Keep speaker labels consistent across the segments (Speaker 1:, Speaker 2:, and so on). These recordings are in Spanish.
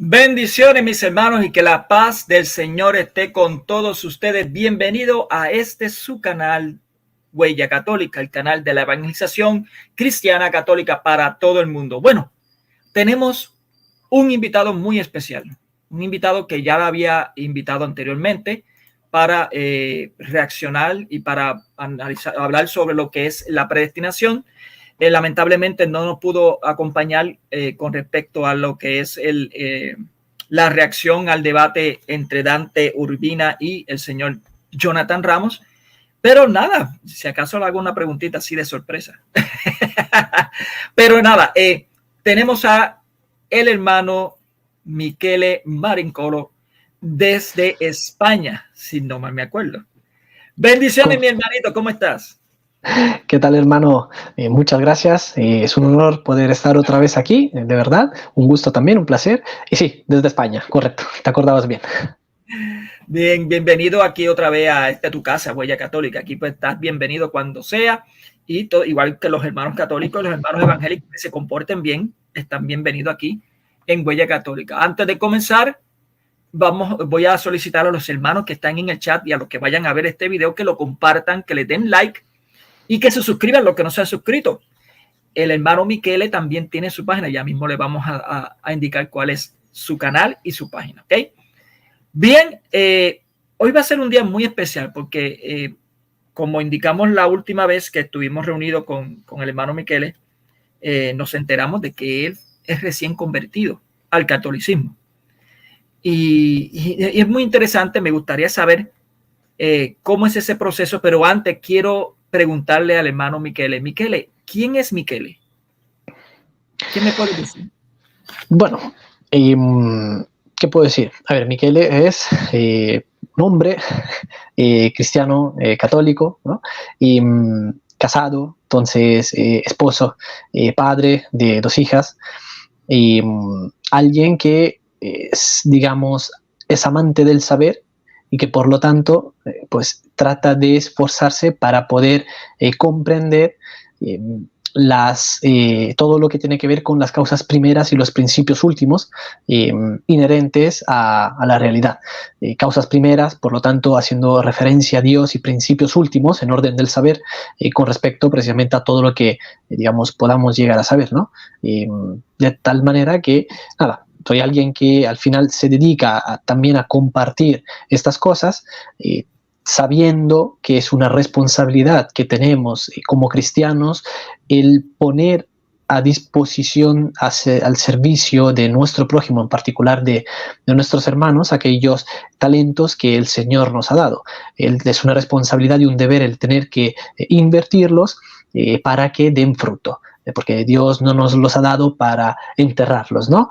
Speaker 1: Bendiciones, mis hermanos, y que la paz del Señor esté con todos ustedes. Bienvenido a su canal Huella Católica, el canal de la evangelización cristiana católica para todo el mundo. Bueno, tenemos un invitado muy especial, un invitado que ya lo había invitado anteriormente para reaccionar y para hablar sobre lo que es la predestinación. Lamentablemente no nos pudo acompañar con respecto a lo que es la reacción al debate entre Dante Urbina y el señor Jonathan Ramos. Pero nada, si acaso le hago una preguntita así de sorpresa. Pero nada, tenemos a el hermano Michele Marincolo desde España, si no mal me acuerdo. Bendiciones, mi hermanito, ¿cómo estás?
Speaker 2: ¿Qué tal, hermano? Muchas gracias. Es un honor poder estar otra vez aquí, de verdad. Un gusto también, un placer. Y sí, desde España, correcto. Te acordabas bien.
Speaker 1: Bien, bienvenido aquí otra vez a tu casa, Huella Católica. Aquí pues estás bienvenido cuando sea. Y igual que los hermanos católicos, los hermanos evangélicos que se comporten bien, están bienvenidos aquí en Huella Católica. Antes de comenzar, voy a solicitar a los hermanos que están en el chat y a los que vayan a ver este video que lo compartan, que le den like y que se suscriban los que no se han suscrito. El hermano Michele también tiene su página. Ya mismo le vamos a indicar cuál es su canal y su página. ¿Ok? Bien, hoy va a ser un día muy especial porque, como indicamos la última vez que estuvimos reunidos con el hermano Michele, nos enteramos de que él es recién convertido al catolicismo. Y es muy interesante. Me gustaría saber cómo es ese proceso, pero antes quiero preguntarle al hermano Michele. Michele, ¿quién es Michele? ¿Qué me puede decir?
Speaker 2: Bueno, ¿qué puedo decir? A ver, Michele es un hombre cristiano, católico, ¿no? Y casado, entonces esposo, padre de 2 hijas, y alguien que digamos, es amante del saber y que por lo tanto pues trata de esforzarse para poder comprender todo lo que tiene que ver con las causas primeras y los principios últimos inherentes a la realidad. Causas primeras, por lo tanto, haciendo referencia a Dios, y principios últimos en orden del saber con respecto precisamente a todo lo que, digamos, podamos llegar a saber, ¿no? De tal manera que, nada, soy alguien que al final se dedica también a compartir estas cosas, sabiendo que es una responsabilidad que tenemos como cristianos el poner a disposición, al servicio de nuestro prójimo, en particular de nuestros hermanos, aquellos talentos que el Señor nos ha dado. Es una responsabilidad y un deber el tener que invertirlos para que den fruto, porque Dios no nos los ha dado para enterrarlos, ¿no?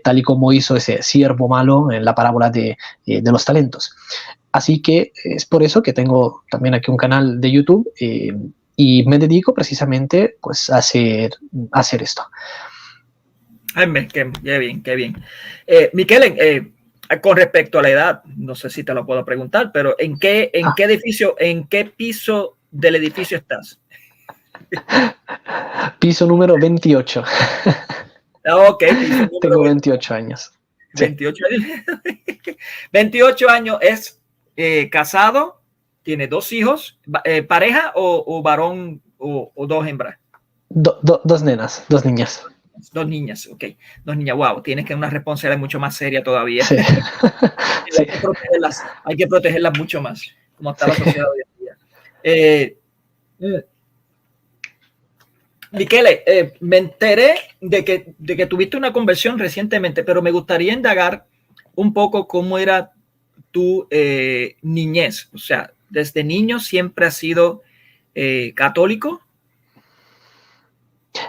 Speaker 2: Tal y como hizo ese siervo malo en la parábola de los talentos. Así que es por eso que tengo también aquí un canal de YouTube y me dedico precisamente pues, a hacer esto.
Speaker 1: Ay, qué bien, qué bien. Michele, con respecto a la edad, no sé si te lo puedo preguntar, pero ¿en qué edificio, en qué piso del edificio estás?
Speaker 2: Piso número 28.
Speaker 1: Ok, piso número
Speaker 2: Tengo 28 años.
Speaker 1: 28 sí. años. 28 años, es casado, tiene 2 hijos, pareja o varón o 2 hembras.
Speaker 2: 2 nenas, 2 niñas.
Speaker 1: 2 niñas, ok. 2 niñas, wow, tienes que una responsabilidad mucho más seria todavía.
Speaker 2: Sí.
Speaker 1: Sí. Hay que protegerlas mucho más, como está la sociedad hoy en día. Michele, me enteré de que tuviste una conversión recientemente, pero me gustaría indagar un poco cómo era tu niñez. O sea, desde niño siempre has sido católico.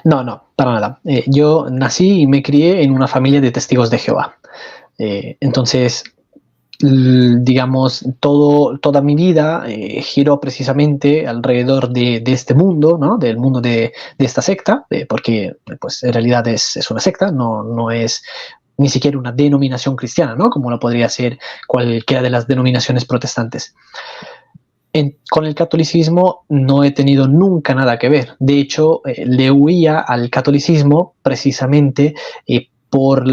Speaker 2: No, para nada. Yo nací y me crié en una familia de testigos de Jehová. Entonces, digamos, toda mi vida giró precisamente alrededor de este mundo, ¿no? Del mundo de esta secta, porque pues, en realidad es una secta, no es ni siquiera una denominación cristiana, ¿no? Como lo podría ser cualquiera de las denominaciones protestantes. Con el catolicismo no he tenido nunca nada que ver. De hecho, le huía al catolicismo precisamente por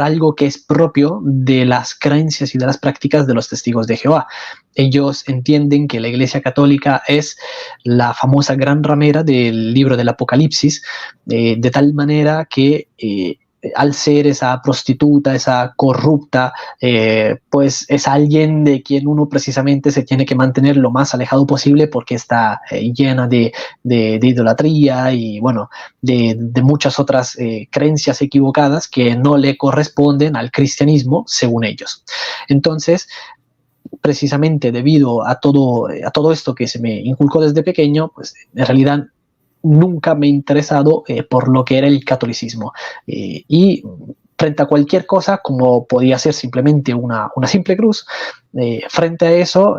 Speaker 2: algo que es propio de las creencias y de las prácticas de los testigos de Jehová. Ellos entienden que la Iglesia Católica es la famosa gran ramera del libro del Apocalipsis, de tal manera que al ser esa prostituta, esa corrupta, pues es alguien de quien uno precisamente se tiene que mantener lo más alejado posible porque está llena de idolatría y bueno, de muchas otras creencias equivocadas que no le corresponden al cristianismo según ellos. Entonces, precisamente debido a todo esto que se me inculcó desde pequeño, pues en realidad nunca me he interesado por lo que era el catolicismo. Y frente a cualquier cosa, como podía ser simplemente una simple cruz, frente a eso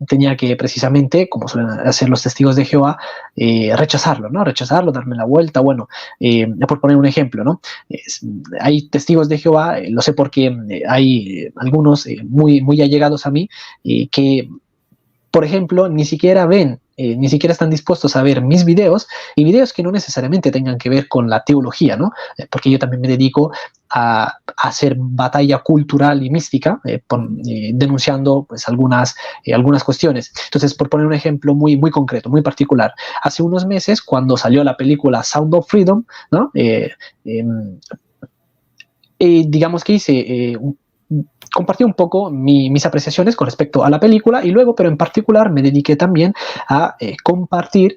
Speaker 2: tenía que precisamente, como suelen hacer los testigos de Jehová, rechazarlo, ¿no? Rechazarlo, darme la vuelta. Bueno, por poner un ejemplo, ¿no? Hay testigos de Jehová, lo sé porque hay algunos muy allegados a mí que, por ejemplo, ni siquiera están dispuestos a ver mis videos, y videos que no necesariamente tengan que ver con la teología, ¿no? Porque yo también me dedico a hacer batalla cultural y mística, denunciando pues algunas cuestiones. Entonces, por poner un ejemplo muy concreto, muy particular, hace unos meses, cuando salió la película Sound of Freedom, ¿no? Digamos que compartí un poco mis apreciaciones con respecto a la película, y luego, pero en particular, me dediqué también a compartir,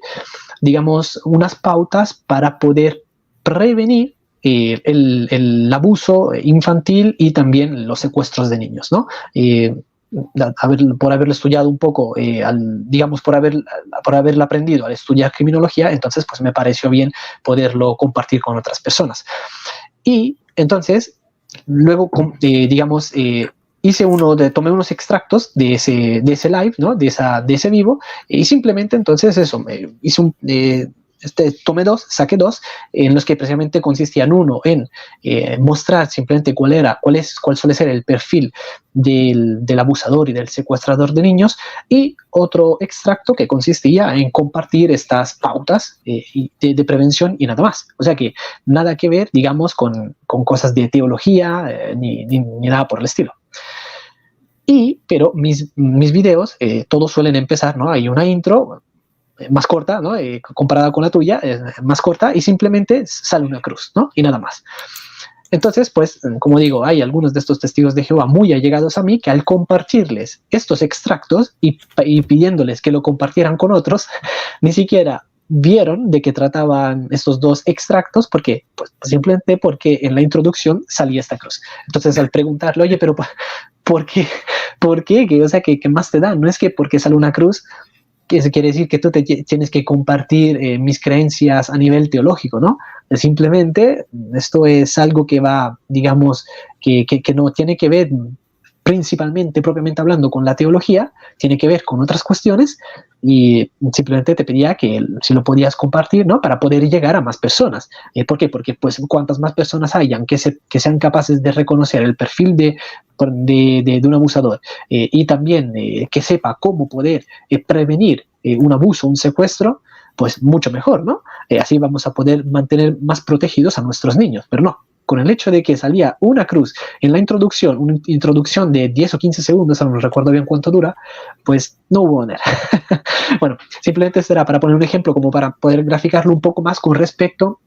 Speaker 2: digamos, unas pautas para poder prevenir el abuso infantil y también los secuestros de niños, ¿no? Por haberlo estudiado un poco, digamos, por haberlo aprendido al estudiar criminología, entonces pues me pareció bien poderlo compartir con otras personas. Y entonces, luego, digamos, tomé unos extractos de ese live, ¿no? De ese vivo, y simplemente entonces eso, saqué dos, en los que precisamente consistían: uno en mostrar simplemente cuál suele ser el perfil del abusador y del secuestrador de niños, y otro extracto que consistía en compartir estas pautas de prevención y nada más. O sea que nada que ver, digamos, con cosas de teología ni nada por el estilo. Pero mis videos todos suelen empezar, ¿no? Hay una intro más corta, ¿no? Comparada con la tuya, más corta, y simplemente sale una cruz, ¿no? Y nada más. Entonces, pues, como digo, hay algunos de estos testigos de Jehová muy allegados a mí que, al compartirles estos extractos y pidiéndoles que lo compartieran con otros, ni siquiera vieron de qué trataban estos dos extractos, porque pues simplemente porque en la introducción salía esta cruz. Entonces, al preguntarle, oye, pero ¿por qué? O sea, ¿qué más te da? No es que porque sale una cruz, que eso quiere decir que tú tienes que compartir mis creencias a nivel teológico, ¿no? Simplemente esto es algo que va, digamos, que no tiene que ver principalmente, propiamente hablando, con la teología, tiene que ver con otras cuestiones, y simplemente te pedía que si lo podías compartir, ¿no? Para poder llegar a más personas. ¿Por qué? Porque pues cuantas más personas hayan que sean capaces de reconocer el perfil de un abusador, y también que sepa cómo poder prevenir un abuso, un secuestro, pues mucho mejor, ¿no? Así vamos a poder mantener más protegidos a nuestros niños. Pero no, con el hecho de que salía una cruz en la introducción, una introducción de 10 o 15 segundos, no recuerdo bien cuánto dura, pues no hubo manera. Bueno, simplemente será para poner un ejemplo, como para poder graficarlo un poco más con respecto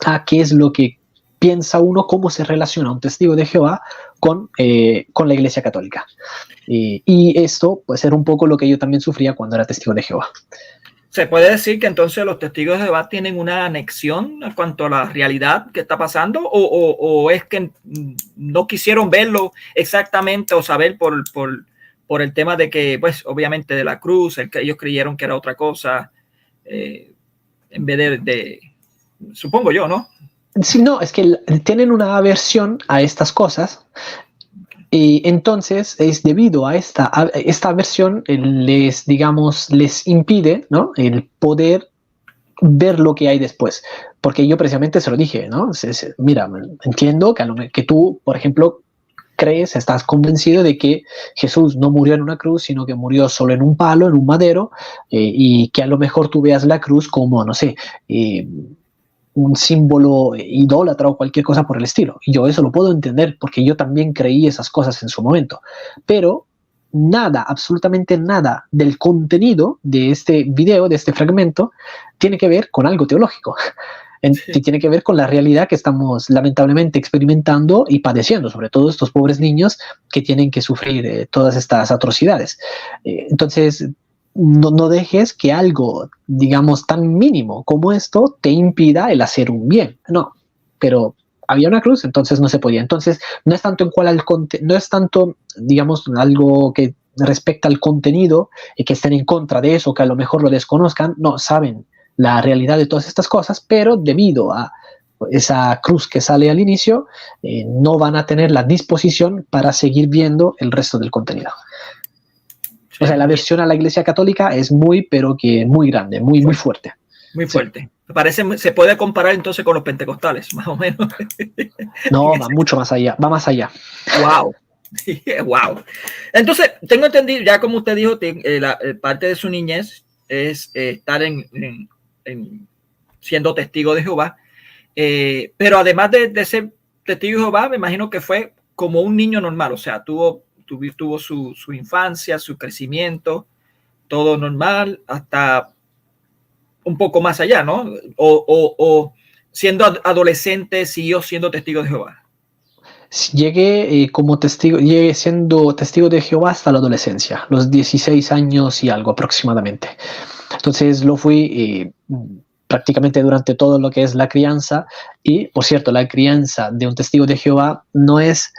Speaker 2: a qué es lo que piensa uno, cómo se relaciona un testigo de Jehová con la Iglesia Católica. Y esto puede ser un poco lo que yo también sufría cuando era testigo de Jehová.
Speaker 1: ¿Se puede decir que entonces los testigos de Jehová tienen una anexión en cuanto a la realidad que está pasando, o es que no quisieron verlo exactamente o saber por el tema de que, pues, obviamente de la cruz, que ellos creyeron que era otra cosa, en vez de supongo yo, ¿no?
Speaker 2: Sí, no, es que tienen una aversión a estas cosas. Y entonces es debido a esta aversión, les impide, ¿no? El poder ver lo que hay después. Porque yo precisamente se lo dije, ¿no? Mira, entiendo que tú, por ejemplo, estás convencido de que Jesús no murió en una cruz, sino que murió solo en un palo, en un madero, y que a lo mejor tú veas la cruz como, no sé, un símbolo idólatra o cualquier cosa por el estilo. Y yo eso lo puedo entender porque yo también creí esas cosas en su momento. Pero nada, absolutamente nada del contenido de este video, de este fragmento, tiene que ver con algo teológico. Sí. Tiene que ver con la realidad que estamos lamentablemente experimentando y padeciendo, sobre todo estos pobres niños que tienen que sufrir todas estas atrocidades. Entonces, no dejes que algo, digamos, tan mínimo como esto te impida el hacer un bien. No, pero había una cruz, entonces no se podía. Entonces, no es tanto no es tanto, digamos, algo que respecta al contenido y que estén en contra de eso, que a lo mejor lo desconozcan, no, saben la realidad de todas estas cosas, pero debido a esa cruz que sale al inicio, no van a tener la disposición para seguir viendo el resto del contenido. O sea, la versión a la Iglesia Católica es pero que muy grande, muy fuerte.
Speaker 1: Muy fuerte. Sí. Se puede comparar entonces con los pentecostales, más o menos.
Speaker 2: No, va mucho más allá, va más allá.
Speaker 1: Wow. Wow. Entonces, tengo entendido, ya como usted dijo, la parte de su niñez es estar siendo testigo de Jehová. Pero además de ser testigo de Jehová, me imagino que fue como un niño normal, o sea, tuvo su infancia, su crecimiento, todo normal, hasta un poco más allá, ¿no? O siendo adolescente, siguió siendo testigo de Jehová.
Speaker 2: Llegué siendo testigo de Jehová hasta la adolescencia, los 16 años y algo aproximadamente. Entonces lo fui prácticamente durante todo lo que es la crianza. Y, por cierto, la crianza de un testigo de Jehová no es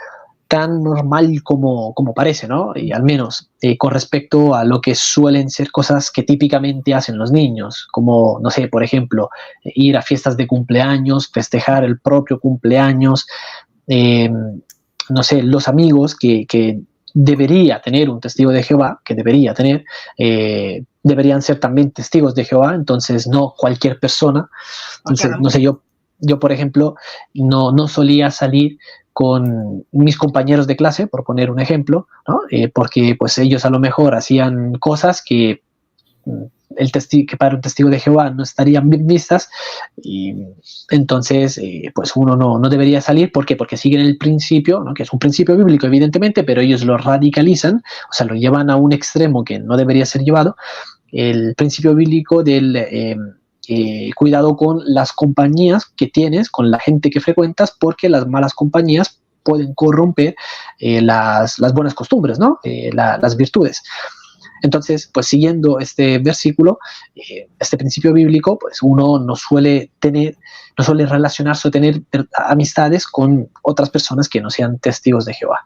Speaker 2: tan normal como parece, ¿no? Y al menos con respecto a lo que suelen ser cosas que típicamente hacen los niños, como, no sé, por ejemplo, ir a fiestas de cumpleaños, festejar el propio cumpleaños, no sé, los amigos que debería tener un testigo de Jehová, que debería tener, deberían ser también testigos de Jehová, entonces no cualquier persona. Entonces, no sé, yo por ejemplo, no solía salir con mis compañeros de clase, por poner un ejemplo, ¿no? Porque pues ellos a lo mejor hacían cosas que para un testigo de Jehová no estarían bien vistas, y entonces pues uno no debería salir. ¿Por qué? Porque siguen el principio, ¿no? Que es un principio bíblico evidentemente, pero ellos lo radicalizan, o sea, lo llevan a un extremo que no debería ser llevado, el principio bíblico del cuidado con las compañías que tienes, con la gente que frecuentas, porque las malas compañías pueden corromper las buenas costumbres, ¿no? Las virtudes. Entonces, pues siguiendo este versículo, este principio bíblico, pues uno no suele relacionarse o tener amistades con otras personas que no sean testigos de Jehová.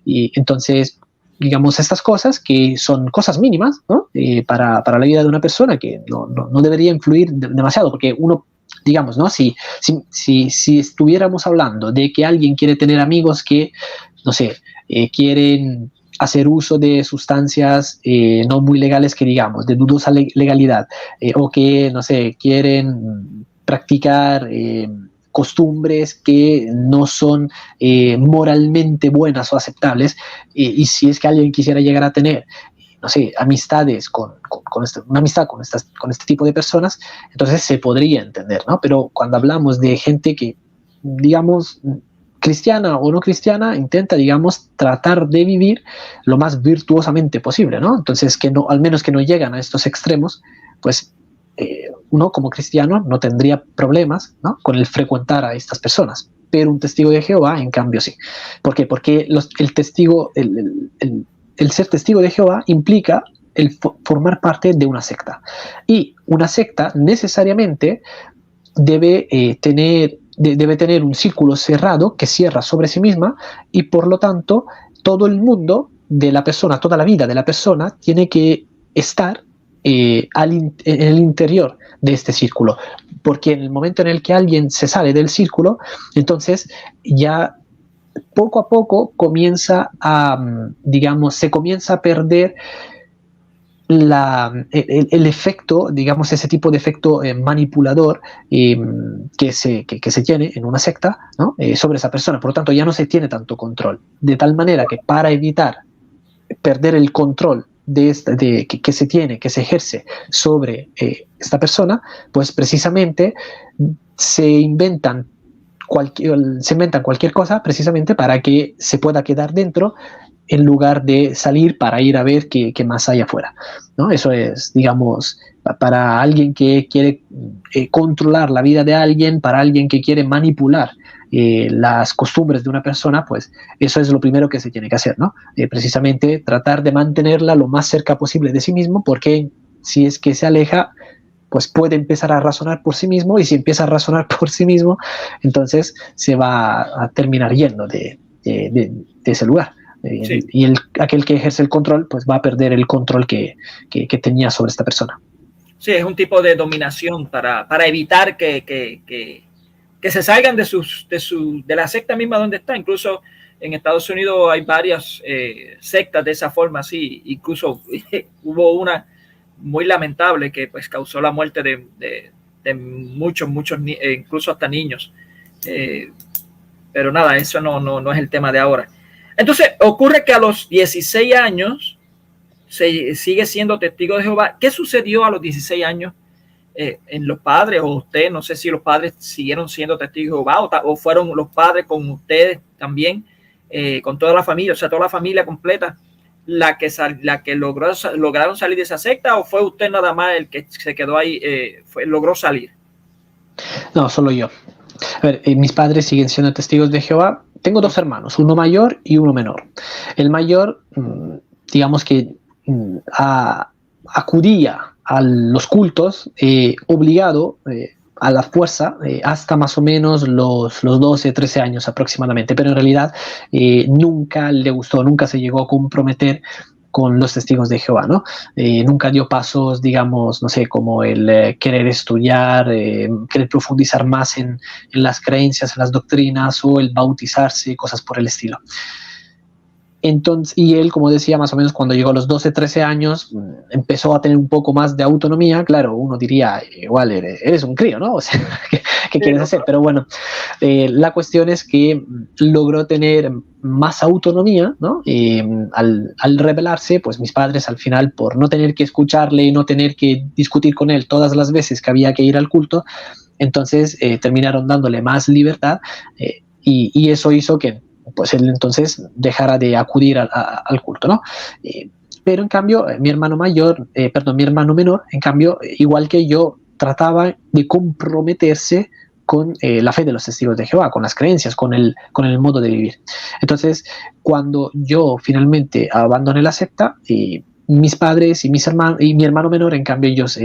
Speaker 2: Y entonces, digamos, estas cosas que son cosas mínimas, ¿no? Para la vida de una persona, que no debería influir demasiado, porque uno, digamos, ¿no? Si estuviéramos hablando de que alguien quiere tener amigos que, no sé, quieren hacer uso de sustancias no muy legales, que digamos, de dudosa legalidad, o que, no sé, quieren practicar costumbres que no son moralmente buenas o aceptables, y si es que alguien quisiera llegar a tener, no sé, amistades una amistad con este tipo de personas, entonces se podría entender, ¿no? Pero cuando hablamos de gente que, digamos, cristiana o no cristiana, intenta, digamos, tratar de vivir lo más virtuosamente posible, ¿no? Entonces, al menos que no llegan a estos extremos, pues uno como cristiano no tendría problemas, ¿no? Con el frecuentar a estas personas. Pero un testigo de Jehová, en cambio, sí. ¿Por qué? Porque el ser testigo de Jehová implica el formar parte de una secta. Y una secta necesariamente debe tener un círculo cerrado que cierra sobre sí misma, y por lo tanto todo el mundo de la persona, toda la vida de la persona tiene que estar en el interior de este círculo, porque en el momento en el que alguien se sale del círculo, entonces ya poco a poco se comienza a perder el efecto, digamos, ese tipo de efecto manipulador que se tiene en una secta, ¿no? Sobre esa persona. Por lo tanto, ya no se tiene tanto control. De tal manera que, para evitar perder el control que se tiene, que se ejerce sobre esta persona, pues precisamente se inventan cualquier cosa precisamente para que se pueda quedar dentro en lugar de salir para ir a ver qué más hay afuera, ¿no? Eso es, digamos, para alguien que quiere controlar la vida de alguien, para alguien que quiere manipular las costumbres de una persona, pues eso es lo primero que se tiene que hacer, ¿no? Precisamente tratar de mantenerla lo más cerca posible de sí mismo, porque si es que se aleja, pues puede empezar a razonar por sí mismo, y si empieza a razonar por sí mismo, entonces se va a terminar yendo de ese lugar.
Speaker 1: Sí.
Speaker 2: Y aquel que ejerce el control, pues va a perder el control que tenía sobre esta persona.
Speaker 1: Sí, es un tipo de dominación para evitar que se salgan de la secta misma donde está. Incluso en Estados Unidos hay varias sectas de esa forma, así. Incluso hubo una muy lamentable que pues causó la muerte de muchos, incluso hasta niños. Pero nada, eso no es el tema de ahora. Entonces, ocurre que a los 16 años se sigue siendo testigo de Jehová. ¿Qué sucedió a los 16 años en los padres o usted? No sé si los padres siguieron siendo testigos de Jehová o fueron los padres con ustedes también, con toda la familia, o sea, toda la familia completa, la que lograron salir de esa secta, o fue usted nada más el que se quedó ahí, logró salir.
Speaker 2: No, solo yo. A ver, mis padres siguen siendo testigos de Jehová. Tengo dos hermanos, uno mayor y uno menor. El mayor, digamos que acudía a los cultos obligado a la fuerza hasta más o menos los 12, 13 años aproximadamente, pero en realidad nunca le gustó, nunca se llegó a comprometer con los testigos de Jehová, ¿no? Nunca dio pasos, digamos, no sé, como el querer estudiar, querer profundizar más en las creencias, en las doctrinas, o el bautizarse, cosas por el estilo. Entonces, y él, como decía, más o menos cuando llegó a los 12, 13 años, empezó a tener un poco más de autonomía. Claro, uno diría, igual eres un crío, ¿no? O sea, ¿qué quieres hacer? Pero bueno, la cuestión es que logró tener más autonomía, ¿no? Al rebelarse, pues mis padres al final, por no tener que escucharle, no tener que discutir con él todas las veces que había que ir al culto, entonces terminaron dándole más libertad, y eso hizo que pues él entonces dejara de acudir al culto, ¿no? Pero en cambio, mi hermano menor, en cambio, igual que yo, trataba de comprometerse con la fe de los testigos de Jehová, con las creencias, con el modo de vivir. Entonces, cuando yo finalmente abandoné la secta, mis padres y mi hermano menor, en cambio, ellos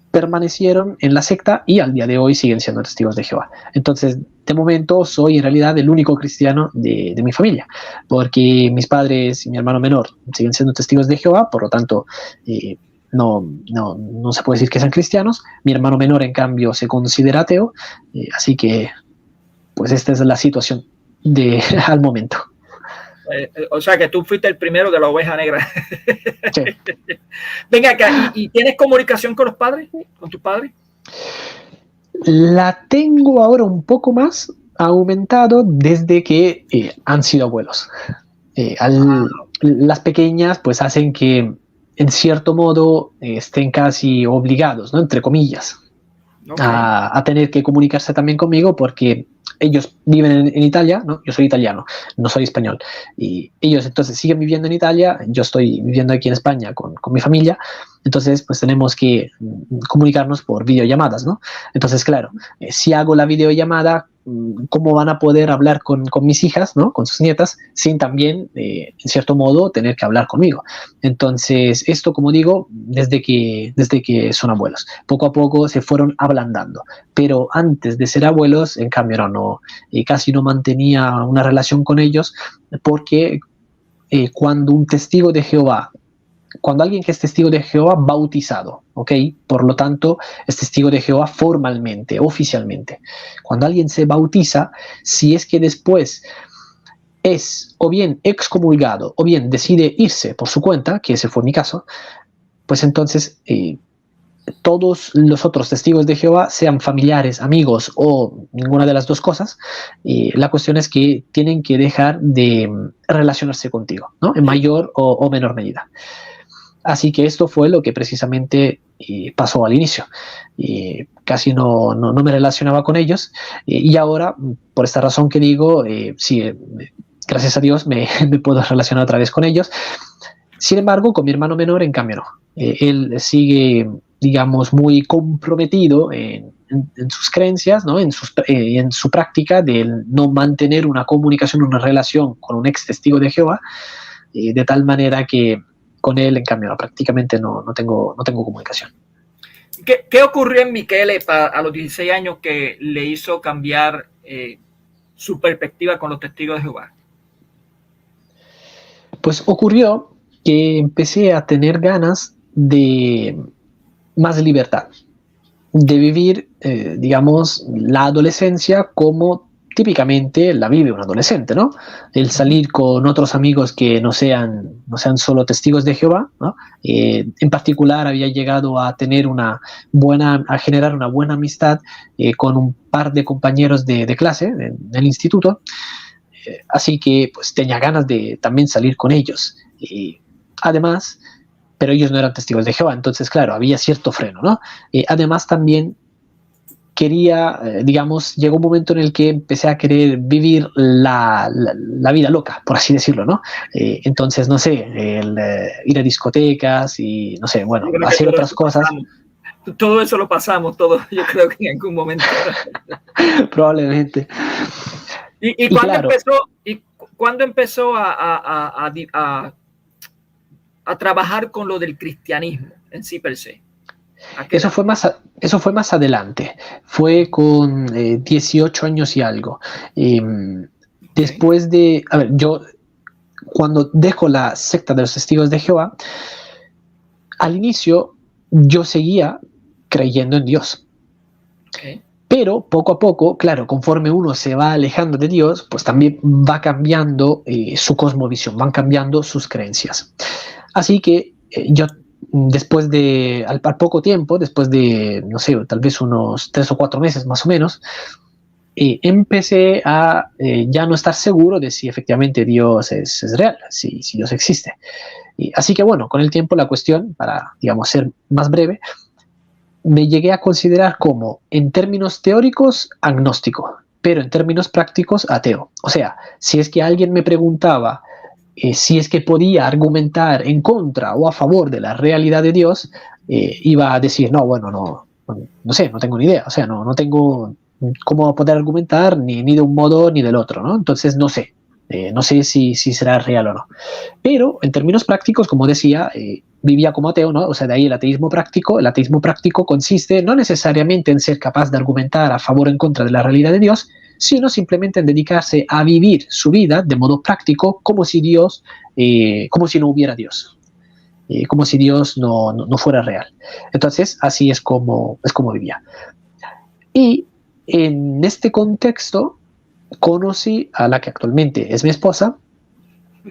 Speaker 2: permanecieron en la secta y al día de hoy siguen siendo testigos de Jehová. Entonces, de momento, soy en realidad el único cristiano de mi familia, porque mis padres y mi hermano menor siguen siendo testigos de Jehová, por lo tanto, no se puede decir que sean cristianos. Mi hermano menor, en cambio, se considera ateo, así que, pues esta es la situación al momento.
Speaker 1: O sea que tú fuiste el primero de la oveja negra.
Speaker 2: Sí.
Speaker 1: Venga acá, ¿y tienes comunicación con los padres? ¿Con tus padres?
Speaker 2: La tengo ahora un poco más aumentado desde que han sido abuelos. Las pequeñas pues hacen que en cierto modo estén casi obligados, ¿no? Entre comillas, okay, a tener que comunicarse también conmigo, porque ellos viven en Italia, ¿no? Yo soy italiano, no soy español, y ellos entonces siguen viviendo en Italia, yo estoy viviendo aquí en España con mi familia, entonces pues tenemos que comunicarnos por videollamadas, ¿no? Entonces, claro, si hago la videollamada, ¿cómo van a poder hablar con mis hijas, ¿no? Con sus nietas, sin también, en cierto modo, tener que hablar conmigo? Entonces, esto, como digo, desde que son abuelos. Poco a poco se fueron ablandando, pero antes de ser abuelos, en cambio, casi no mantenía una relación con ellos, porque cuando alguien que es testigo de Jehová bautizado, ¿ok? Por lo tanto, es testigo de Jehová formalmente, oficialmente. Cuando alguien se bautiza, si es que después es o bien excomulgado o bien decide irse por su cuenta, que ese fue mi caso, pues entonces todos los otros testigos de Jehová, sean familiares, amigos o ninguna de las dos cosas, la cuestión es que tienen que dejar de relacionarse contigo, ¿no? En mayor o menor medida. Así que esto fue lo que precisamente pasó al inicio. Casi no me relacionaba con ellos, y ahora, por esta razón que digo, sí, gracias a Dios me puedo relacionar otra vez con ellos. Sin embargo, con mi hermano menor, en cambio, no. Él sigue, digamos, muy comprometido en sus creencias, ¿no? En su práctica de no mantener una comunicación, una relación con un ex testigo de Jehová, de tal manera que con él, en cambio, prácticamente no tengo comunicación.
Speaker 1: ¿Qué ocurrió en Michele a los 16 años que le hizo cambiar su perspectiva con los testigos de Jehová?
Speaker 2: Pues ocurrió que empecé a tener ganas de más libertad, de vivir, digamos, la adolescencia como típicamente la vive un adolescente, ¿no? El salir con otros amigos que no sean solo testigos de Jehová, ¿no? En particular había llegado a tener a generar una buena amistad con un par de compañeros de clase en el instituto, así que pues tenía ganas de también salir con ellos. Además, pero ellos no eran testigos de Jehová, entonces claro, había cierto freno, ¿no? Además también quería, digamos, llegó un momento en el que empecé a querer vivir la vida loca, por así decirlo, ¿no? Entonces, no sé, ir a discotecas y, no sé, bueno, hacer otras cosas.
Speaker 1: Todo eso lo pasamos, yo creo que en algún momento.
Speaker 2: Probablemente.
Speaker 1: ¿Y cuándo empezó a trabajar con lo del cristianismo en sí per se?
Speaker 2: Eso fue más adelante, fue con 18 años y algo. Después de, a ver, yo cuando dejo la secta de los testigos de Jehová, al inicio yo seguía creyendo en Dios.
Speaker 1: Okay.
Speaker 2: Pero poco a poco, claro, conforme uno se va alejando de Dios, pues también va cambiando su cosmovisión, van cambiando sus creencias. Así que yo después de, al poco tiempo, después de, no sé, tal vez unos 3 o 4 meses más o menos, empecé a ya no estar seguro de si efectivamente Dios es real, si Dios existe. Así que bueno, con el tiempo la cuestión, para, digamos, ser más breve, me llegué a considerar como, en términos teóricos, agnóstico, pero en términos prácticos, ateo. O sea, si es que alguien me preguntaba si es que podía argumentar en contra o a favor de la realidad de Dios, iba a decir, no, bueno, no sé, no tengo ni idea, o sea, no tengo cómo poder argumentar ni de un modo ni del otro, ¿no? Entonces, no sé si será real o no. Pero en términos prácticos, como decía, vivía como ateo, ¿no? O sea, de ahí el ateísmo práctico. El ateísmo práctico consiste no necesariamente en ser capaz de argumentar a favor o en contra de la realidad de Dios, sino simplemente en dedicarse a vivir su vida de modo práctico como si Dios, como si no hubiera Dios, como si Dios no fuera real. Entonces, así es como vivía. Y en este contexto conocí a la que actualmente es mi esposa,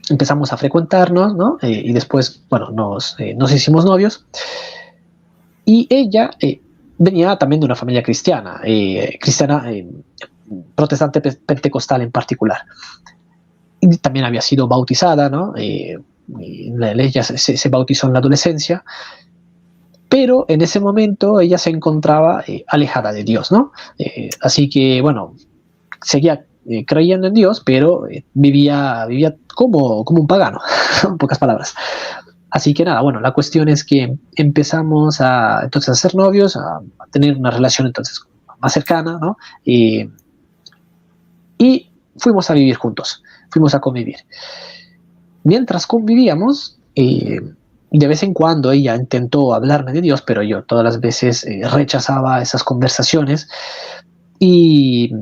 Speaker 2: empezamos a frecuentarnos, ¿no? Y después, bueno, nos hicimos novios, y ella venía también de una familia cristiana, protestante pentecostal en particular. Y también había sido bautizada, ¿no? Ella se bautizó en la adolescencia, pero en ese momento ella se encontraba alejada de Dios, ¿no? Así que, bueno, seguía creyendo en Dios, pero vivía como un pagano, en pocas palabras. Así que nada, bueno, la cuestión es que empezamos entonces a ser novios, a tener una relación entonces más cercana, ¿no? Y fuimos a vivir juntos, fuimos a convivir. Mientras convivíamos, de vez en cuando ella intentó hablarme de Dios, pero yo todas las veces rechazaba esas conversaciones, y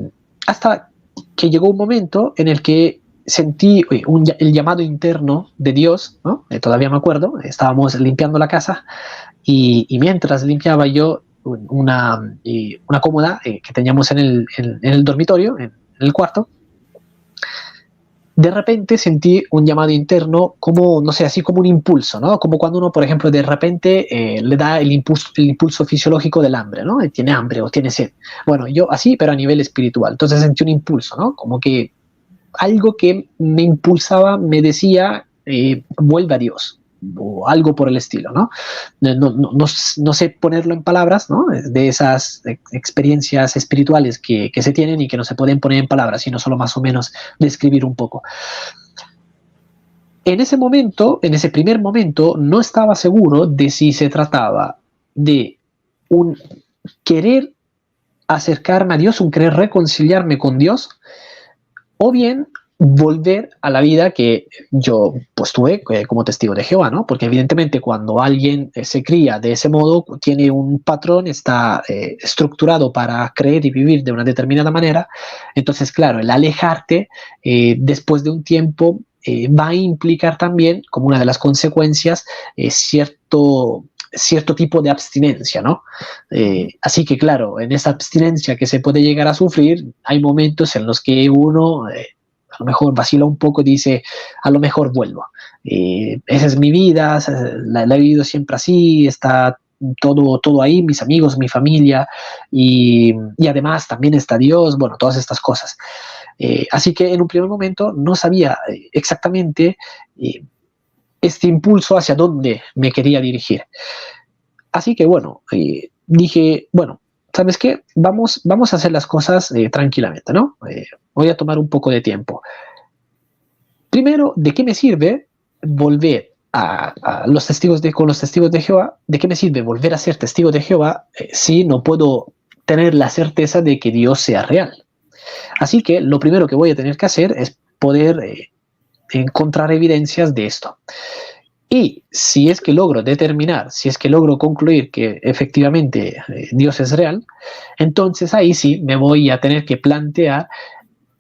Speaker 2: hasta que llegó un momento en el que sentí el llamado interno de Dios, ¿no? Todavía me acuerdo, estábamos limpiando la casa, y mientras limpiaba yo una cómoda que teníamos en el dormitorio, en el cuarto, de repente sentí un llamado interno, como, no sé, así como un impulso, ¿no? Como cuando uno, por ejemplo, de repente le da el impulso fisiológico del hambre, ¿no? Tiene hambre o tiene sed. Bueno, yo así, pero a nivel espiritual. Entonces sentí un impulso, ¿no? Como que algo que me impulsaba me decía, vuelve a Dios, o algo por el estilo, ¿no? No sé ponerlo en palabras, ¿no? De esas experiencias espirituales que se tienen y que no se pueden poner en palabras, sino solo más o menos describir un poco. En ese momento, en ese primer momento, no estaba seguro de si se trataba de un querer acercarme a Dios, un querer reconciliarme con Dios, o bien volver a la vida que yo pues tuve como testigo de Jehová, ¿no? Porque evidentemente cuando alguien se cría de ese modo, tiene un patrón, está estructurado para creer y vivir de una determinada manera, entonces claro, el alejarte después de un tiempo va a implicar también, como una de las consecuencias, cierto tipo de abstinencia, ¿no? Así que claro, en esa abstinencia que se puede llegar a sufrir, hay momentos en los que uno a lo mejor vacila un poco y dice, a lo mejor vuelvo. Esa es mi vida, la he vivido siempre así, está todo ahí, mis amigos, mi familia, y además también está Dios, bueno, todas estas cosas. Así que en un primer momento no sabía exactamente este impulso hacia dónde me quería dirigir. Así que bueno, dije, bueno, ¿sabes qué? Vamos a hacer las cosas tranquilamente, ¿no? Voy a tomar un poco de tiempo. Primero, ¿de qué me sirve volver con los testigos de Jehová? ¿De qué me sirve volver a ser testigo de Jehová si no puedo tener la certeza de que Dios sea real? Así que lo primero que voy a tener que hacer es poder encontrar evidencias de esto. Y si es que logro determinar, si es que logro concluir que efectivamente Dios es real, entonces ahí sí me voy a tener que plantear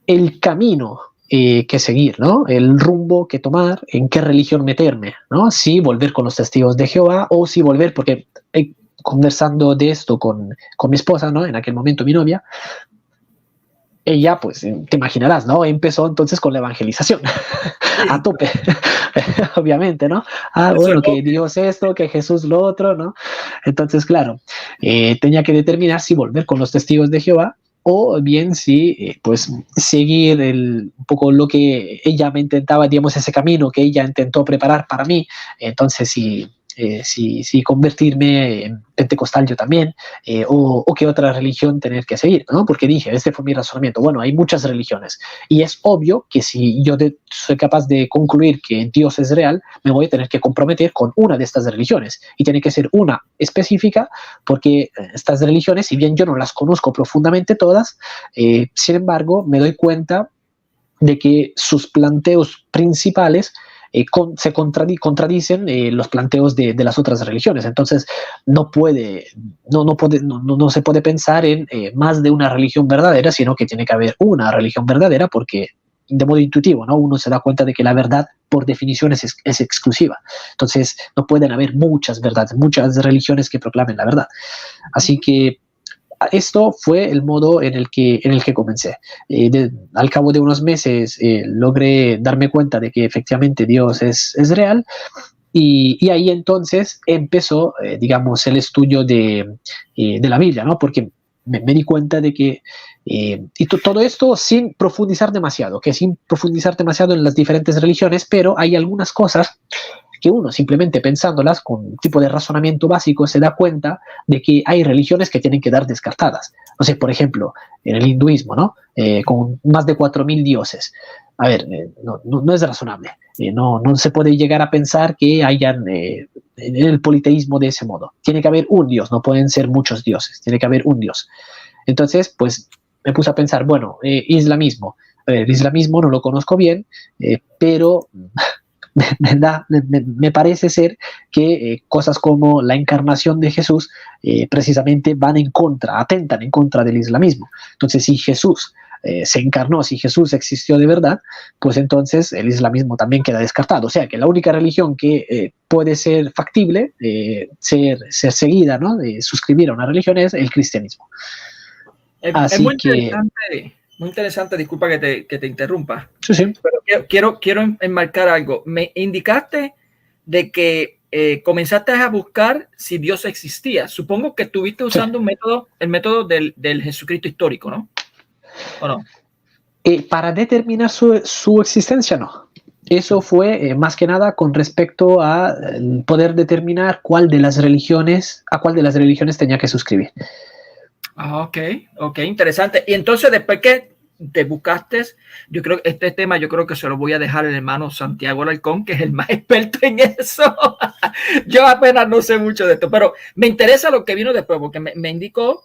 Speaker 2: el camino que seguir, ¿no? El rumbo que tomar, en qué religión meterme, ¿no? Si volver con los testigos de Jehová o si volver, porque conversando de esto con mi esposa, ¿no? En aquel momento mi novia, ella, pues, te imaginarás, ¿no? Empezó entonces con la evangelización a tope, obviamente, ¿no? Bueno, que Dios esto, que Jesús lo otro, ¿no? Entonces, claro, tenía que determinar si volver con los testigos de Jehová o bien si, pues, seguir un poco lo que ella me intentaba, digamos, ese camino que ella intentó preparar para mí. Entonces, si convertirme en pentecostal yo también, o qué otra religión tener que seguir, ¿no? Porque dije, este fue mi razonamiento, bueno, hay muchas religiones, y es obvio que si yo soy capaz de concluir que Dios es real, me voy a tener que comprometer con una de estas religiones, y tiene que ser una específica, porque estas religiones, si bien yo no las conozco profundamente todas, sin embargo, me doy cuenta de que sus planteos principales se contradicen los planteos de las otras religiones. Entonces, no se puede pensar en más de una religión verdadera, sino que tiene que haber una religión verdadera, porque de modo intuitivo, ¿no? Uno se da cuenta de que la verdad, por definición, es exclusiva. Entonces, no pueden haber muchas verdades, muchas religiones que proclamen la verdad. Así que esto fue el modo en el que comencé. Al cabo de unos meses logré darme cuenta de que efectivamente Dios es real, y ahí entonces empezó, digamos, el estudio de la Biblia, ¿no? Porque me di cuenta de que, y todo esto sin profundizar demasiado, en las diferentes religiones, pero hay algunas cosas que uno simplemente pensándolas con un tipo de razonamiento básico se da cuenta de que hay religiones que tienen que dar descartadas. No sé, por ejemplo, en el hinduismo, ¿no? Con más de 4.000 dioses. A ver, no es razonable. No se puede llegar a pensar que hayan el politeísmo de ese modo. Tiene que haber un dios, no pueden ser muchos dioses, tiene que haber un dios. Entonces, pues me puse a pensar, bueno, islamismo. A ver, el islamismo no lo conozco bien, pero me parece ser que cosas como la encarnación de Jesús precisamente atentan en contra del islamismo. Entonces, si Jesús se encarnó, si Jesús existió de verdad, pues entonces el islamismo también queda descartado. O sea que la única religión que puede ser factible, ser seguida, ¿no? Suscribir a una religión es el cristianismo.
Speaker 1: Es muy interesante, disculpa que te interrumpa.
Speaker 2: Sí.
Speaker 1: Pero quiero enmarcar algo. Me indicaste de que comenzaste a buscar si Dios existía. Supongo que estuviste usando el método del Jesucristo histórico, ¿no? ¿O no?
Speaker 2: Para determinar su existencia, no. Eso fue más que nada con respecto a poder determinar a cuál de las religiones tenía que suscribir.
Speaker 1: Ok, interesante. Y entonces después que te buscaste, yo creo que este tema yo creo que se lo voy a dejar al hermano Santiago Alarcón, que es el más experto en eso. Yo apenas no sé mucho de esto, pero me interesa lo que vino después, porque me indicó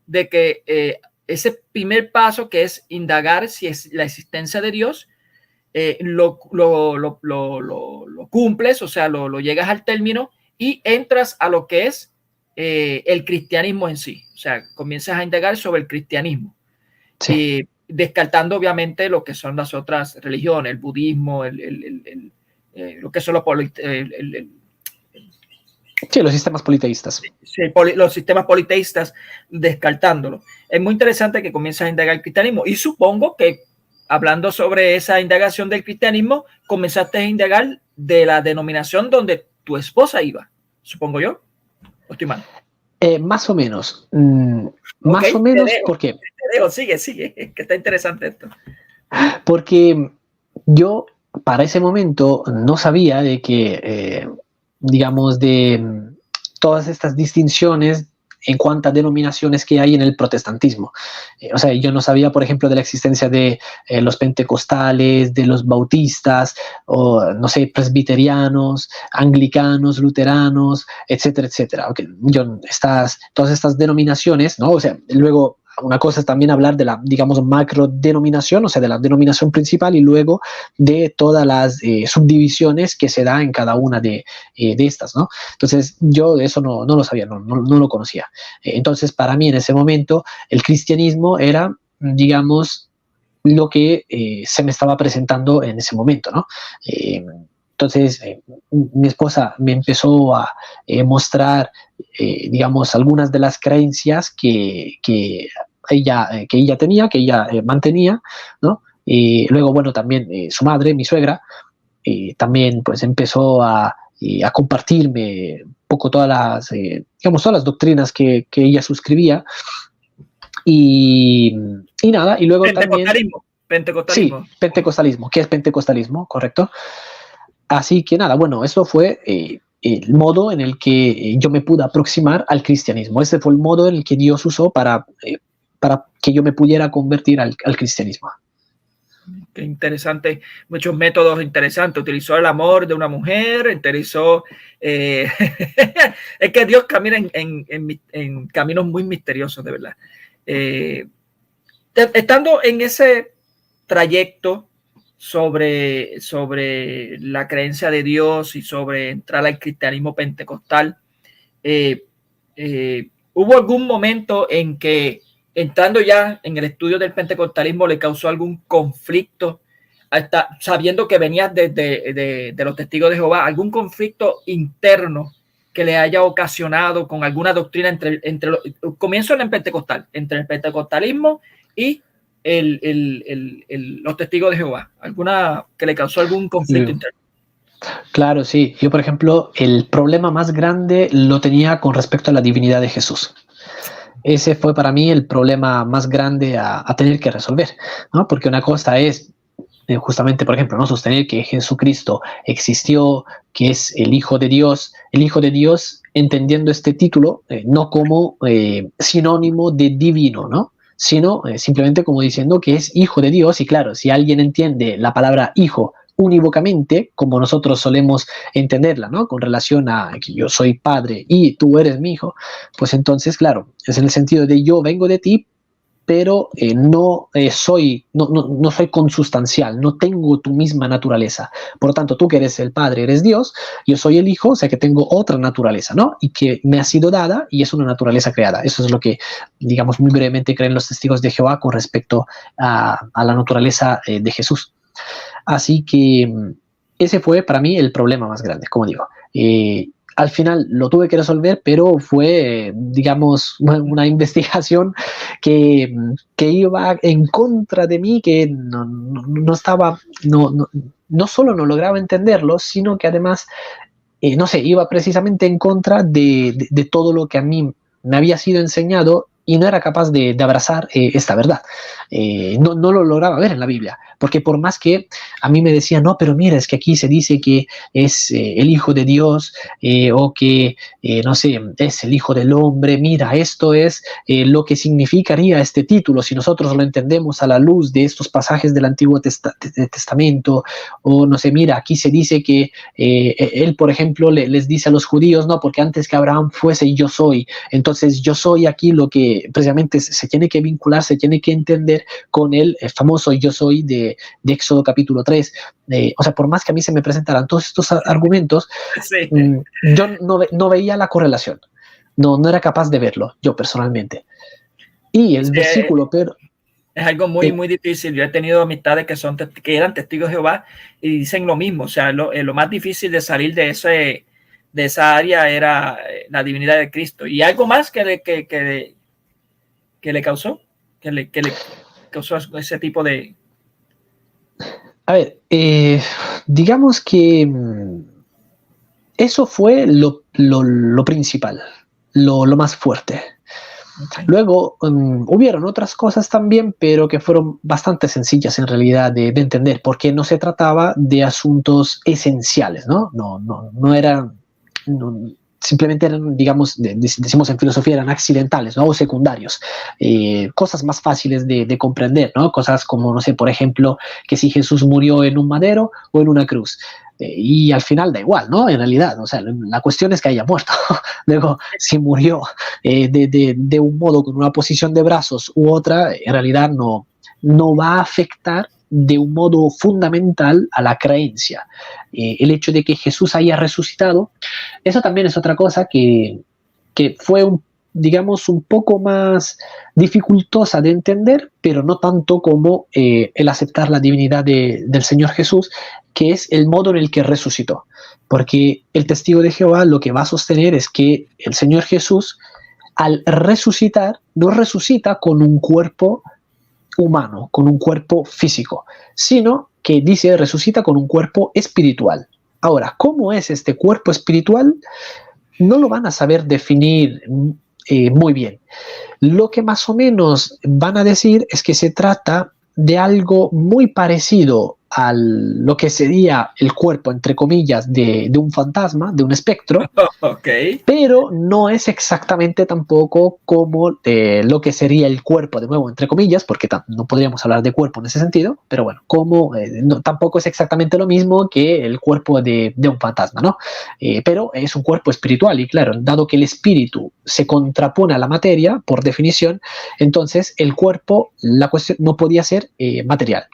Speaker 1: de que ese primer paso, que es indagar si es la existencia de Dios, lo cumples, o sea, lo llegas al término y entras a lo que es el cristianismo en sí. O sea, comienzas a indagar sobre el cristianismo,
Speaker 2: Sí.
Speaker 1: descartando obviamente lo que son las otras religiones, el budismo, lo que son
Speaker 2: Sí, los sistemas politeístas.
Speaker 1: los sistemas politeístas, descartándolo. Es muy interesante que comienzas a indagar el cristianismo y supongo que hablando sobre esa indagación del cristianismo, comenzaste a indagar de la denominación donde tu esposa iba, supongo yo. ¿O estoy mal?
Speaker 2: Más o menos. Más o menos, ¿por qué?
Speaker 1: Te dejo, sigue, que está interesante esto.
Speaker 2: Porque yo para ese momento no sabía de que, digamos, de todas estas distinciones en cuanto a denominaciones que hay en el protestantismo. O sea, yo no sabía, por ejemplo, de la existencia de los pentecostales, de los bautistas, o no sé, presbiterianos, anglicanos, luteranos, etcétera, etcétera. Okay, todas estas denominaciones, ¿no? O sea, luego una cosa es también hablar de la, digamos, macro denominación, o sea, de la denominación principal y luego de todas las subdivisiones que se da en cada una de estas, ¿no? Entonces, yo eso no lo sabía, no lo conocía. Entonces, para mí en ese momento, el cristianismo era, digamos, lo que se me estaba presentando en ese momento, ¿no? Entonces, mi esposa me empezó a mostrar, digamos, algunas de las creencias que ella tenía, que ella mantenía, ¿no? Y luego, bueno, también su madre, mi suegra, también pues empezó a compartirme un poco todas las, digamos, todas las doctrinas que ella suscribía. Y nada, y luego también...
Speaker 1: Pentecostalismo.
Speaker 2: Sí, pentecostalismo. ¿Qué es pentecostalismo? Correcto. Así que nada, bueno, eso fue el modo en el que yo me pude aproximar al cristianismo. Ese fue el modo en el que Dios usó para que yo me pudiera convertir al cristianismo.
Speaker 1: Qué interesante, muchos métodos interesantes. Utilizó el amor de una mujer, utilizó... es que Dios camina en caminos muy misteriosos, de verdad. Estando en ese trayecto sobre la creencia de Dios y sobre entrar al cristianismo pentecostal, ¿hubo algún momento en que, entrando ya en el estudio del pentecostalismo, le causó algún conflicto, hasta sabiendo que venías de los testigos de Jehová, algún conflicto interno que le haya ocasionado con alguna doctrina entre comienzo en el pentecostal, entre el pentecostalismo y los testigos de Jehová? ¿Alguna que le causó algún conflicto interno?
Speaker 2: Claro, sí. Yo, por ejemplo, el problema más grande lo tenía con respecto a la divinidad de Jesús. Ese fue para mí el problema más grande a tener que resolver, ¿no? Porque una cosa es justamente, por ejemplo, no sostener que Jesucristo existió, que es el Hijo de Dios entendiendo este título no como sinónimo de divino, ¿no? Sino simplemente como diciendo que es Hijo de Dios. Y claro, si alguien entiende la palabra hijo unívocamente, como nosotros solemos entenderla, ¿no? Con relación a que yo soy padre y tú eres mi hijo, pues entonces, claro, es en el sentido de yo vengo de ti, pero no soy consustancial, no tengo tu misma naturaleza. Por lo tanto, tú que eres el Padre, eres Dios, yo soy el Hijo, o sea que tengo otra naturaleza, ¿no? Y que me ha sido dada y es una naturaleza creada. Eso es lo que, digamos, muy brevemente creen los testigos de Jehová con respecto a la naturaleza de Jesús. Así que ese fue para mí el problema más grande, como digo. Al final lo tuve que resolver, pero fue, digamos, una investigación que iba en contra de mí, que no solo no lograba entenderlo, sino que además, no sé, iba precisamente en contra de todo lo que a mí me había sido enseñado y no era capaz de abrazar esta verdad. No lo lograba ver en la Biblia, porque por más que a mí me decían, no, pero mira, es que aquí se dice que es el Hijo de Dios, o que, no sé, es el Hijo del Hombre, mira, esto es lo que significaría este título, si nosotros lo entendemos a la luz de estos pasajes del Antiguo Testamento, o no sé, mira, aquí se dice que él, por ejemplo, les dice a los judíos, no, porque antes que Abraham fuese yo soy, entonces yo soy aquí lo que precisamente se tiene que vincular, se tiene que entender con el famoso yo soy de Éxodo capítulo 3. O sea, por más que a mí se me presentaran todos estos argumentos,
Speaker 1: Sí.
Speaker 2: Yo no veía la correlación, no era capaz de verlo, yo personalmente. Y el versículo, pero...
Speaker 1: Es algo muy difícil. Yo he tenido amistades que eran testigos de Jehová y dicen lo mismo. O sea, lo más difícil de salir de esa área era la divinidad de Cristo. Y algo más que le causó ese tipo de...
Speaker 2: A ver, digamos que eso fue lo principal, lo más fuerte. Okay. Luego hubieron otras cosas también, pero que fueron bastante sencillas en realidad de entender, porque no se trataba de asuntos esenciales, ¿no? No eran... simplemente eran, digamos, decimos en filosofía, eran accidentales, ¿no? O secundarios, cosas más fáciles de comprender, ¿no? Cosas como, no sé, por ejemplo, que si Jesús murió en un madero o en una cruz, y al final da igual, ¿no? En realidad, o sea, la cuestión es que haya muerto. Luego, si murió de un modo con una posición de brazos u otra, en realidad no va a afectar de un modo fundamental a la creencia. El hecho de que Jesús haya resucitado, eso también es otra cosa que fue digamos, un poco más dificultosa de entender, pero no tanto como el aceptar la divinidad del Señor Jesús, que es el modo en el que resucitó. Porque el testigo de Jehová lo que va a sostener es que el Señor Jesús, al resucitar, no resucita con un cuerpo humano, con un cuerpo físico, sino que dice resucita con un cuerpo espiritual. Ahora, ¿cómo es este cuerpo espiritual? No lo van a saber definir muy bien. Lo que más o menos van a decir es que se trata de algo muy parecido a lo que sería el cuerpo, entre comillas, de un fantasma, de un espectro,
Speaker 1: okay.
Speaker 2: Pero no es exactamente tampoco como lo que sería el cuerpo, de nuevo, entre comillas, porque no podríamos hablar de cuerpo en ese sentido, pero bueno, como tampoco es exactamente lo mismo que el cuerpo de un fantasma, ¿no? Pero es un cuerpo espiritual y claro, dado que el espíritu se contrapone a la materia, por definición, entonces el cuerpo, la cuestión no podía ser material.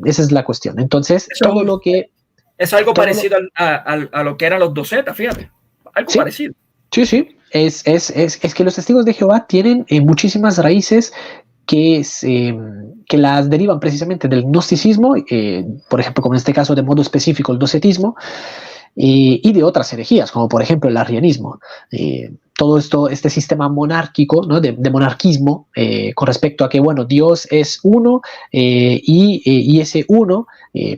Speaker 2: Esa es la cuestión. Entonces, todo lo que...
Speaker 1: Es algo parecido a lo que eran los docetas, fíjate. Algo parecido.
Speaker 2: Sí. Es que los testigos de Jehová tienen muchísimas raíces que las derivan precisamente del gnosticismo, por ejemplo, como en este caso de modo específico el docetismo, y de otras herejías, como por ejemplo el arrianismo. Todo este sistema monárquico, ¿no? de monarquismo, con respecto a que, bueno, Dios es uno, y ese uno,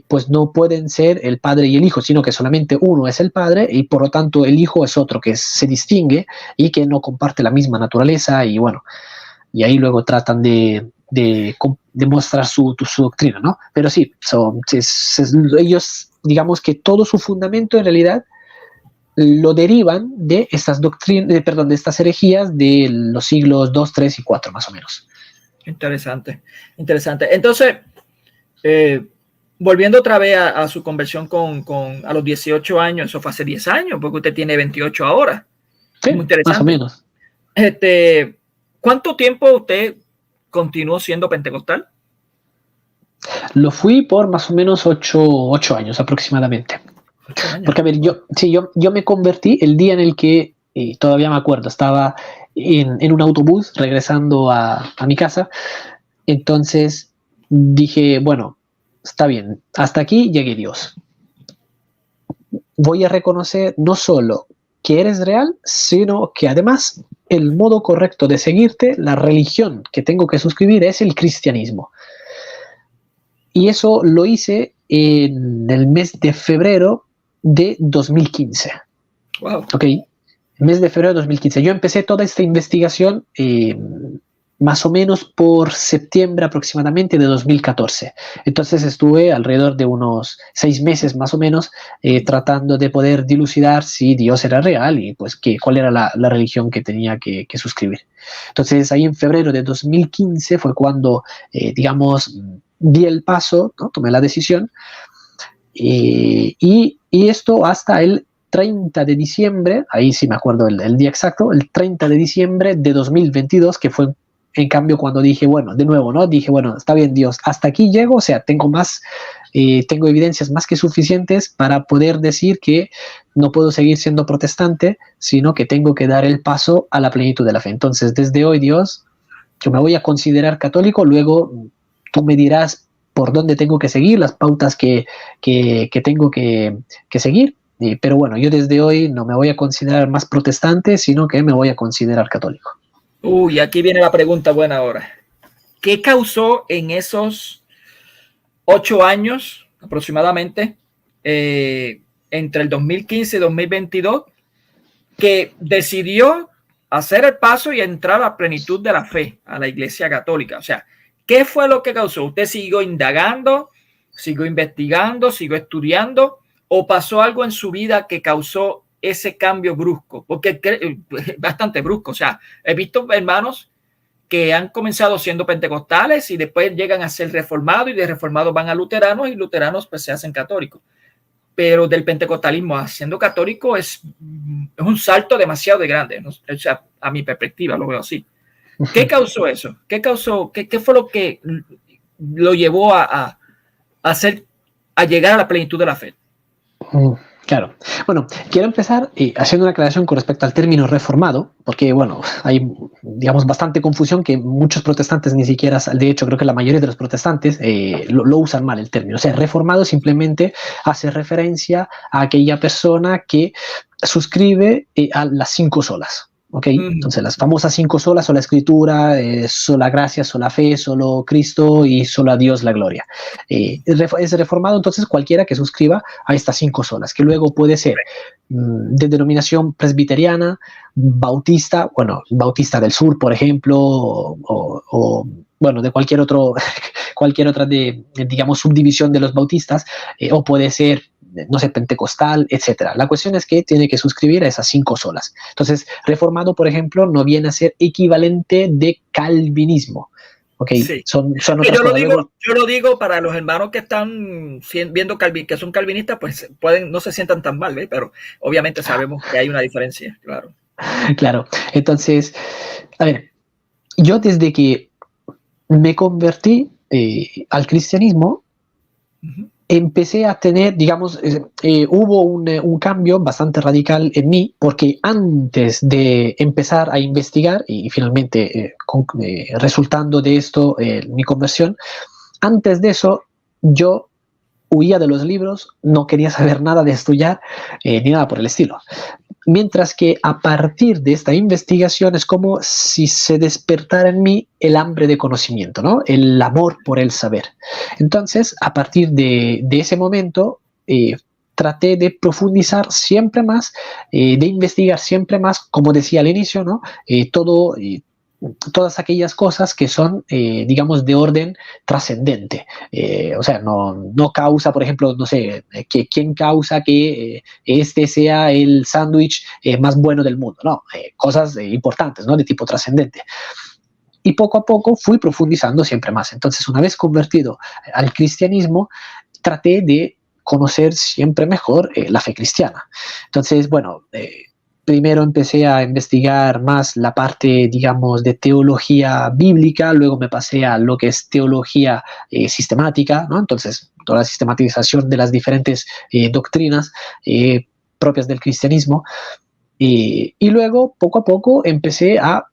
Speaker 2: pues no pueden ser el padre y el hijo, sino que solamente uno es el padre y por lo tanto el hijo es otro que se distingue y que no comparte la misma naturaleza, y bueno, y ahí luego tratan de mostrar su doctrina, ¿no? Pero sí, ellos, digamos que todo su fundamento en realidad lo derivan de estas doctrinas, de estas herejías de los siglos 2, 3 y 4 más o menos.
Speaker 1: Interesante. Entonces, volviendo otra vez a su conversión a los 18 años, eso fue hace 10 años, porque usted tiene 28 ahora.
Speaker 2: Sí, muy interesante. Más o menos.
Speaker 1: ¿Cuánto tiempo usted continuó siendo pentecostal?
Speaker 2: Lo fui por más o menos 8 años aproximadamente. 8 años. Porque a ver, yo me convertí el día en el que, todavía me acuerdo, estaba en un autobús regresando a mi casa. Entonces dije, bueno, está bien, hasta aquí llegue Dios. Voy a reconocer no solo que eres real, sino que además el modo correcto de seguirte, la religión que tengo que suscribir es el cristianismo. Y eso lo hice en el mes de febrero de 2015.
Speaker 1: Wow.
Speaker 2: ¿Ok? Mes de febrero de 2015. Yo empecé toda esta investigación más o menos por septiembre aproximadamente de 2014. Entonces estuve alrededor de unos 6 meses más o menos tratando de poder dilucidar si Dios era real y pues cuál era la religión que tenía que suscribir. Entonces ahí en febrero de 2015 fue cuando, digamos, di el paso, ¿no? Tomé la decisión y esto hasta el 30 de diciembre, ahí sí me acuerdo el día exacto, el 30 de diciembre de 2022, que fue en cambio cuando dije, bueno, de nuevo, ¿no? Dije, bueno, está bien, Dios, hasta aquí llego, o sea, tengo evidencias más que suficientes para poder decir que no puedo seguir siendo protestante, sino que tengo que dar el paso a la plenitud de la fe. Entonces, desde hoy, Dios, yo me voy a considerar católico, luego tú me dirás por dónde tengo que seguir, las pautas que tengo que seguir. Pero bueno, yo desde hoy no me voy a considerar más protestante, sino que me voy a considerar católico.
Speaker 1: Uy, aquí viene la pregunta buena ahora. ¿Qué causó en esos 8 años aproximadamente, entre el 2015 y 2022, que decidió hacer el paso y entrar a la plenitud de la fe, a la Iglesia Católica? O sea, ¿qué fue lo que causó? ¿Usted siguió indagando, siguió investigando, siguió estudiando, o pasó algo en su vida que causó ese cambio brusco? Porque es bastante brusco. O sea, he visto hermanos que han comenzado siendo pentecostales y después llegan a ser reformados, y de reformados van a luteranos, y luteranos pues se hacen católicos. Pero del pentecostalismo a siendo católico es un salto demasiado de grande, ¿no? O sea, a mi perspectiva lo veo así. ¿Qué causó eso? ¿Qué fue lo que lo llevó a llegar a la plenitud de la fe?
Speaker 2: Claro. Bueno, quiero empezar haciendo una aclaración con respecto al término reformado, porque, bueno, hay, digamos, bastante confusión que muchos protestantes ni siquiera, de hecho, creo que la mayoría de los protestantes lo usan mal el término. O sea, reformado simplemente hace referencia a aquella persona que suscribe a las 5 solas. ¿Okay? Entonces, las famosas 5 solas: sola escritura, sola gracia, sola fe, solo Cristo y solo a Dios la gloria. Es reformado entonces cualquiera que suscriba a estas 5 solas, que luego puede ser de denominación presbiteriana, bautista, bueno, bautista del sur, por ejemplo, o bueno, de cualquier otra digamos, subdivisión de los bautistas, o puede ser, no sé, pentecostal, etcétera. La cuestión es que tiene que suscribir a esas 5 solas. Entonces, reformado, por ejemplo, no viene a ser equivalente de calvinismo. Okay. Sí. Son otras cosas.
Speaker 1: Yo lo digo para los hermanos que están viendo que son calvinistas, pues no se sientan tan mal, ¿eh? Pero obviamente sabemos que hay una diferencia, claro.
Speaker 2: Claro. Entonces, a ver, yo desde que me convertí al cristianismo, empecé a tener, digamos, hubo un cambio bastante radical en mí, porque antes de empezar a investigar y finalmente resultando de esto mi conversión, antes de eso yo huía de los libros, no quería saber nada de estudiar ni nada por el estilo. Mientras que a partir de esta investigación es como si se despertara en mí el hambre de conocimiento, ¿no? El amor por el saber. Entonces, a partir de ese momento, traté de profundizar siempre más, de investigar siempre más, como decía al inicio, ¿no? Todas aquellas cosas que son, digamos, de orden trascendente. O sea, no causa, por ejemplo, no sé, ¿quién causa que este sea el sándwich más bueno del mundo? No, cosas importantes, ¿no? De tipo trascendente. Y poco a poco fui profundizando siempre más. Entonces, una vez convertido al cristianismo, traté de conocer siempre mejor la fe cristiana. Entonces, bueno, primero empecé a investigar más la parte, digamos, de teología bíblica, luego me pasé a lo que es teología sistemática, ¿no? Entonces, toda la sistematización de las diferentes doctrinas propias del cristianismo. Y luego, poco a poco, me empecé a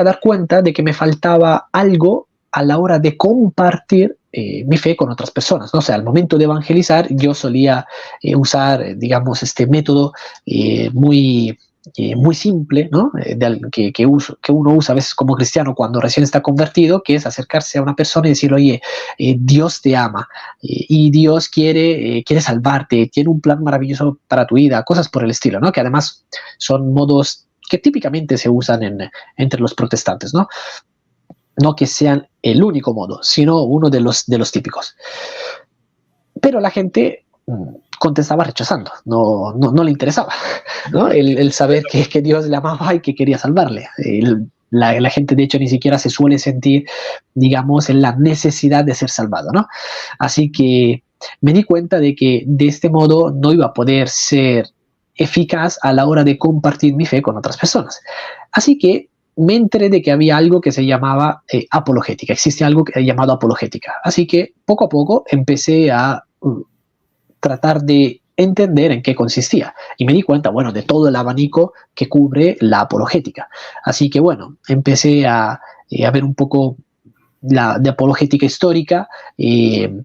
Speaker 2: dar cuenta de que me faltaba algo a la hora de compartir mi fe con otras personas, ¿no? O sea, al momento de evangelizar, yo solía usar, digamos, este método muy muy simple, ¿no? Que uno usa a veces como cristiano cuando recién está convertido, que es acercarse a una persona y decirle, oye, Dios te ama y Dios quiere salvarte, tiene un plan maravilloso para tu vida, cosas por el estilo, ¿no? Que además son modos que típicamente se usan entre los protestantes, ¿no? No que sean el único modo, sino uno de los típicos. Pero la gente contestaba rechazando, no le interesaba, ¿no? El saber que Dios le amaba y que quería salvarle. La gente, de hecho, ni siquiera se suele sentir, digamos, en la necesidad de ser salvado, ¿no? Así que me di cuenta de que de este modo no iba a poder ser eficaz a la hora de compartir mi fe con otras personas. Así que me enteré de que había algo que se llamaba apologética. Existe algo llamado apologética. Así que poco a poco empecé a tratar de entender en qué consistía. Y me di cuenta, bueno, de todo el abanico que cubre la apologética. Así que, bueno, empecé a ver un poco de apologética histórica,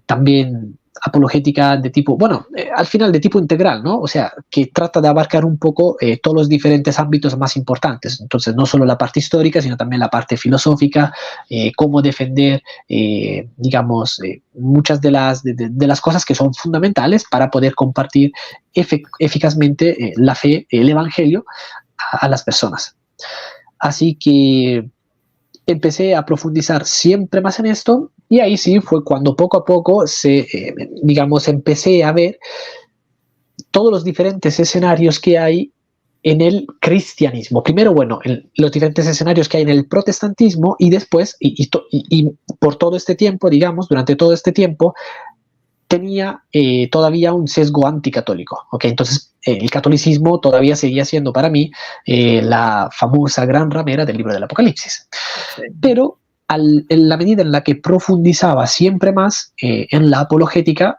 Speaker 2: también apologética de tipo, bueno, al final de tipo integral, ¿no? O sea, que trata de abarcar un poco todos los diferentes ámbitos más importantes. Entonces, no solo la parte histórica, sino también la parte filosófica, cómo defender, digamos, muchas de las cosas que son fundamentales para poder compartir eficazmente la fe, el evangelio, a las personas. Así que empecé a profundizar siempre más en esto y ahí sí fue cuando poco a poco digamos, empecé a ver todos los diferentes escenarios que hay en el cristianismo. Primero, bueno, los diferentes escenarios que hay en el protestantismo y después, y por todo este tiempo, digamos, durante todo este tiempo, tenía todavía un sesgo anticatólico. ¿Okay? Entonces, el catolicismo todavía seguía siendo para mí la famosa gran ramera del libro del Apocalipsis. Sí. Pero en la medida en la que profundizaba siempre más en la apologética,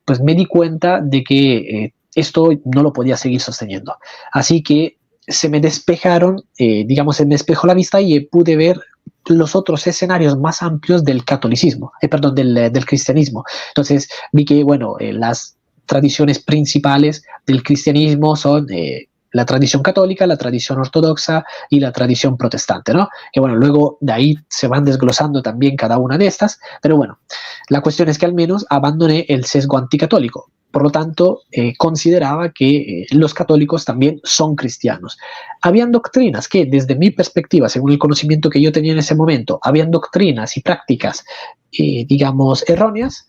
Speaker 2: pues me di cuenta de que esto no lo podía seguir sosteniendo. Así que se me despejaron, digamos, se me despejó la vista y pude ver los otros escenarios más amplios del catolicismo, del cristianismo. Entonces vi que, bueno, las tradiciones principales del cristianismo son la tradición católica, la tradición ortodoxa y la tradición protestante, ¿no? Que bueno, luego de ahí se van desglosando también cada una de estas, pero bueno, la cuestión es que al menos abandoné el sesgo anticatólico. Por lo tanto, consideraba que los católicos también son cristianos. Habían doctrinas que, desde mi perspectiva, según el conocimiento que yo tenía en ese momento, habían doctrinas y prácticas, digamos, erróneas.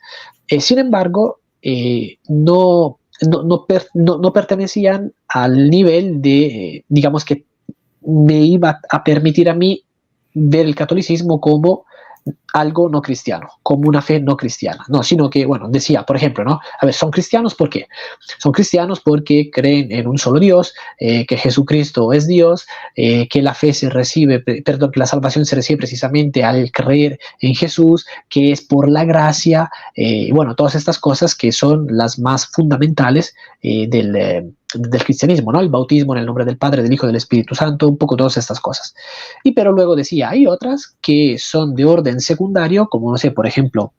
Speaker 2: Sin embargo, no pertenecían al nivel de, digamos, que me iba a permitir a mí ver el catolicismo como algo no cristiano, como una fe no cristiana, no, sino que, bueno, decía, por ejemplo, ¿no? A ver, ¿son cristianos por qué? Son cristianos porque creen en un solo Dios, que Jesucristo es Dios, que la fe se recibe, que la salvación se recibe precisamente al creer en Jesús, que es por la gracia, bueno, todas estas cosas que son las más fundamentales del cristianismo, ¿no? El bautismo en el nombre del Padre, del Hijo, del Espíritu Santo, un poco todas estas cosas. Pero luego decía, hay otras que son de orden secundario, como, no sé, por ejemplo,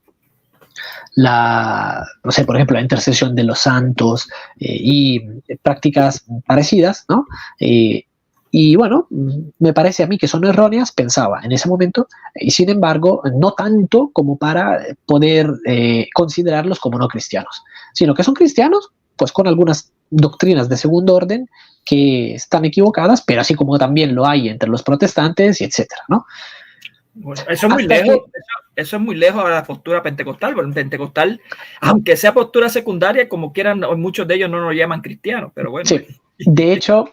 Speaker 2: la intercesión de los santos y prácticas parecidas, ¿no? Y bueno, me parece a mí que son erróneas, pensaba en ese momento, y sin embargo, no tanto como para poder considerarlos como no cristianos, sino que son cristianos, pues con algunas doctrinas de segundo orden que están equivocadas, pero así como también lo hay entre los protestantes y etcétera, ¿no?
Speaker 1: Bueno, eso es muy lejos, eso es muy lejos a la postura pentecostal, porque el pentecostal, aunque sea postura secundaria, como quieran, muchos de ellos no nos llaman cristianos, pero bueno.
Speaker 2: Sí. De hecho,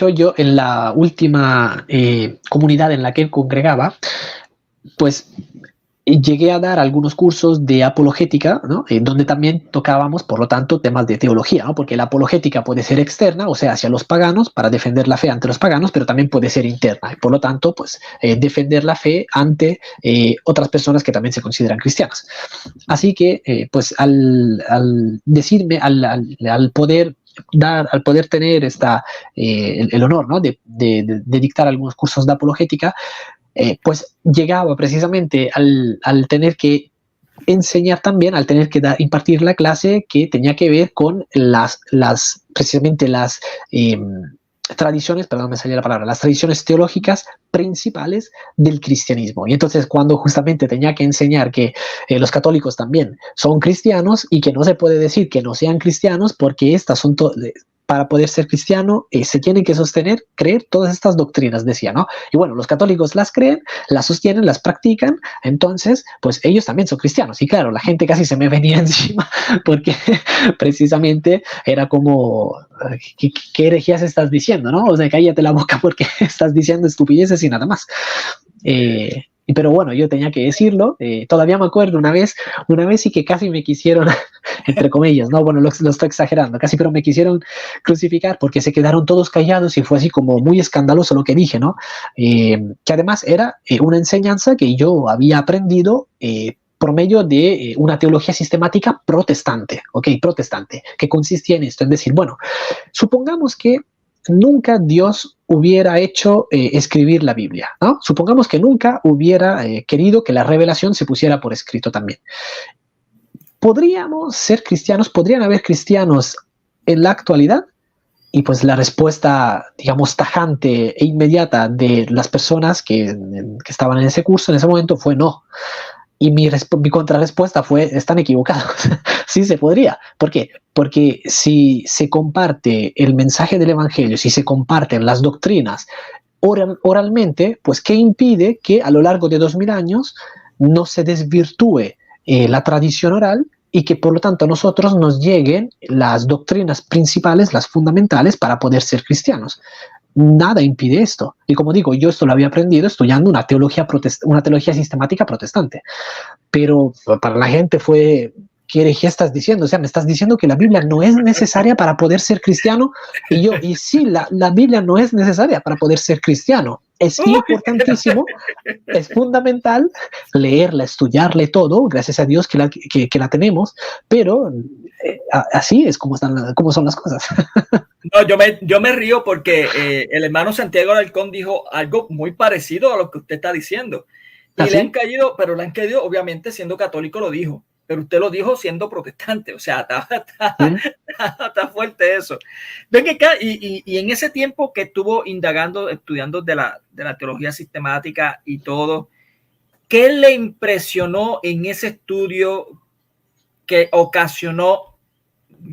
Speaker 2: yo en la última comunidad en la que congregaba, pues llegué a dar algunos cursos de apologética, ¿no? Donde también tocábamos, por lo tanto, temas de teología, ¿no? Porque la apologética puede ser externa, o sea, hacia los paganos, para defender la fe ante los paganos, pero también puede ser interna, y por lo tanto, pues, defender la fe ante otras personas que también se consideran cristianas. Así que, pues, al decirme, al poder tener el honor, ¿no? de dictar algunos cursos de apologética, pues llegaba precisamente al tener que enseñar también, al tener que impartir la clase que tenía que ver con precisamente las tradiciones, perdón, me salió la palabra, las tradiciones teológicas principales del cristianismo. Y entonces cuando justamente tenía que enseñar que los católicos también son cristianos y que no se puede decir que no sean cristianos porque estas son para poder ser cristiano se tienen que sostener, creer todas estas doctrinas, decía, ¿no? Y bueno, los católicos las creen, las sostienen, las practican, entonces, pues ellos también son cristianos. Y claro, la gente casi se me venía encima porque precisamente era como, ¿qué herejías estás diciendo, no? O sea, cállate la boca porque estás diciendo estupideces y nada más. Pero bueno, yo tenía que decirlo. Todavía me acuerdo una vez sí que casi me quisieron, entre comillas, ¿no? Bueno, lo estoy exagerando, casi, pero me quisieron crucificar porque se quedaron todos callados y fue así como muy escandaloso lo que dije, ¿no? Que además era una enseñanza que yo había aprendido por medio de una teología sistemática protestante, ¿ok? Protestante, que consistía en esto, es decir, bueno, supongamos que nunca Dios hubiera hecho escribir la Biblia, ¿no? Supongamos que nunca hubiera querido que la revelación se pusiera por escrito también. ¿Podríamos ser cristianos? ¿Podrían haber cristianos en la actualidad? Y pues la respuesta, digamos, tajante e inmediata de las personas que estaban en ese curso en ese momento fue no. Y mi contrarrespuesta fue, están equivocados. Sí se podría. ¿Por qué? Porque si se comparte el mensaje del Evangelio, si se comparten las doctrinas oralmente, pues ¿qué impide que a lo largo de 2000 años no se desvirtúe la tradición oral y que por lo tanto a nosotros nos lleguen las doctrinas principales, las fundamentales para poder ser cristianos? Nada impide esto. Y como digo, yo esto lo había aprendido estudiando una teología sistemática protestante. Pero para la gente fue, ¿qué herejía estás diciendo? O sea, me estás diciendo que la Biblia no es necesaria para poder ser cristiano. Y sí, la Biblia no es necesaria para poder ser cristiano. Es importantísimo, es fundamental leerla, estudiarla todo, gracias a Dios que la tenemos, pero así es como son las cosas.
Speaker 1: No, yo me río porque el hermano Santiago Alarcón dijo algo muy parecido a lo que usted está diciendo. Y ¿ah, sí? le han caído, obviamente siendo católico lo dijo, pero usted lo dijo siendo protestante, o sea, está fuerte eso. Ven acá, y en ese tiempo que estuvo indagando, estudiando de la teología sistemática y todo, ¿qué le impresionó en ese estudio que ocasionó,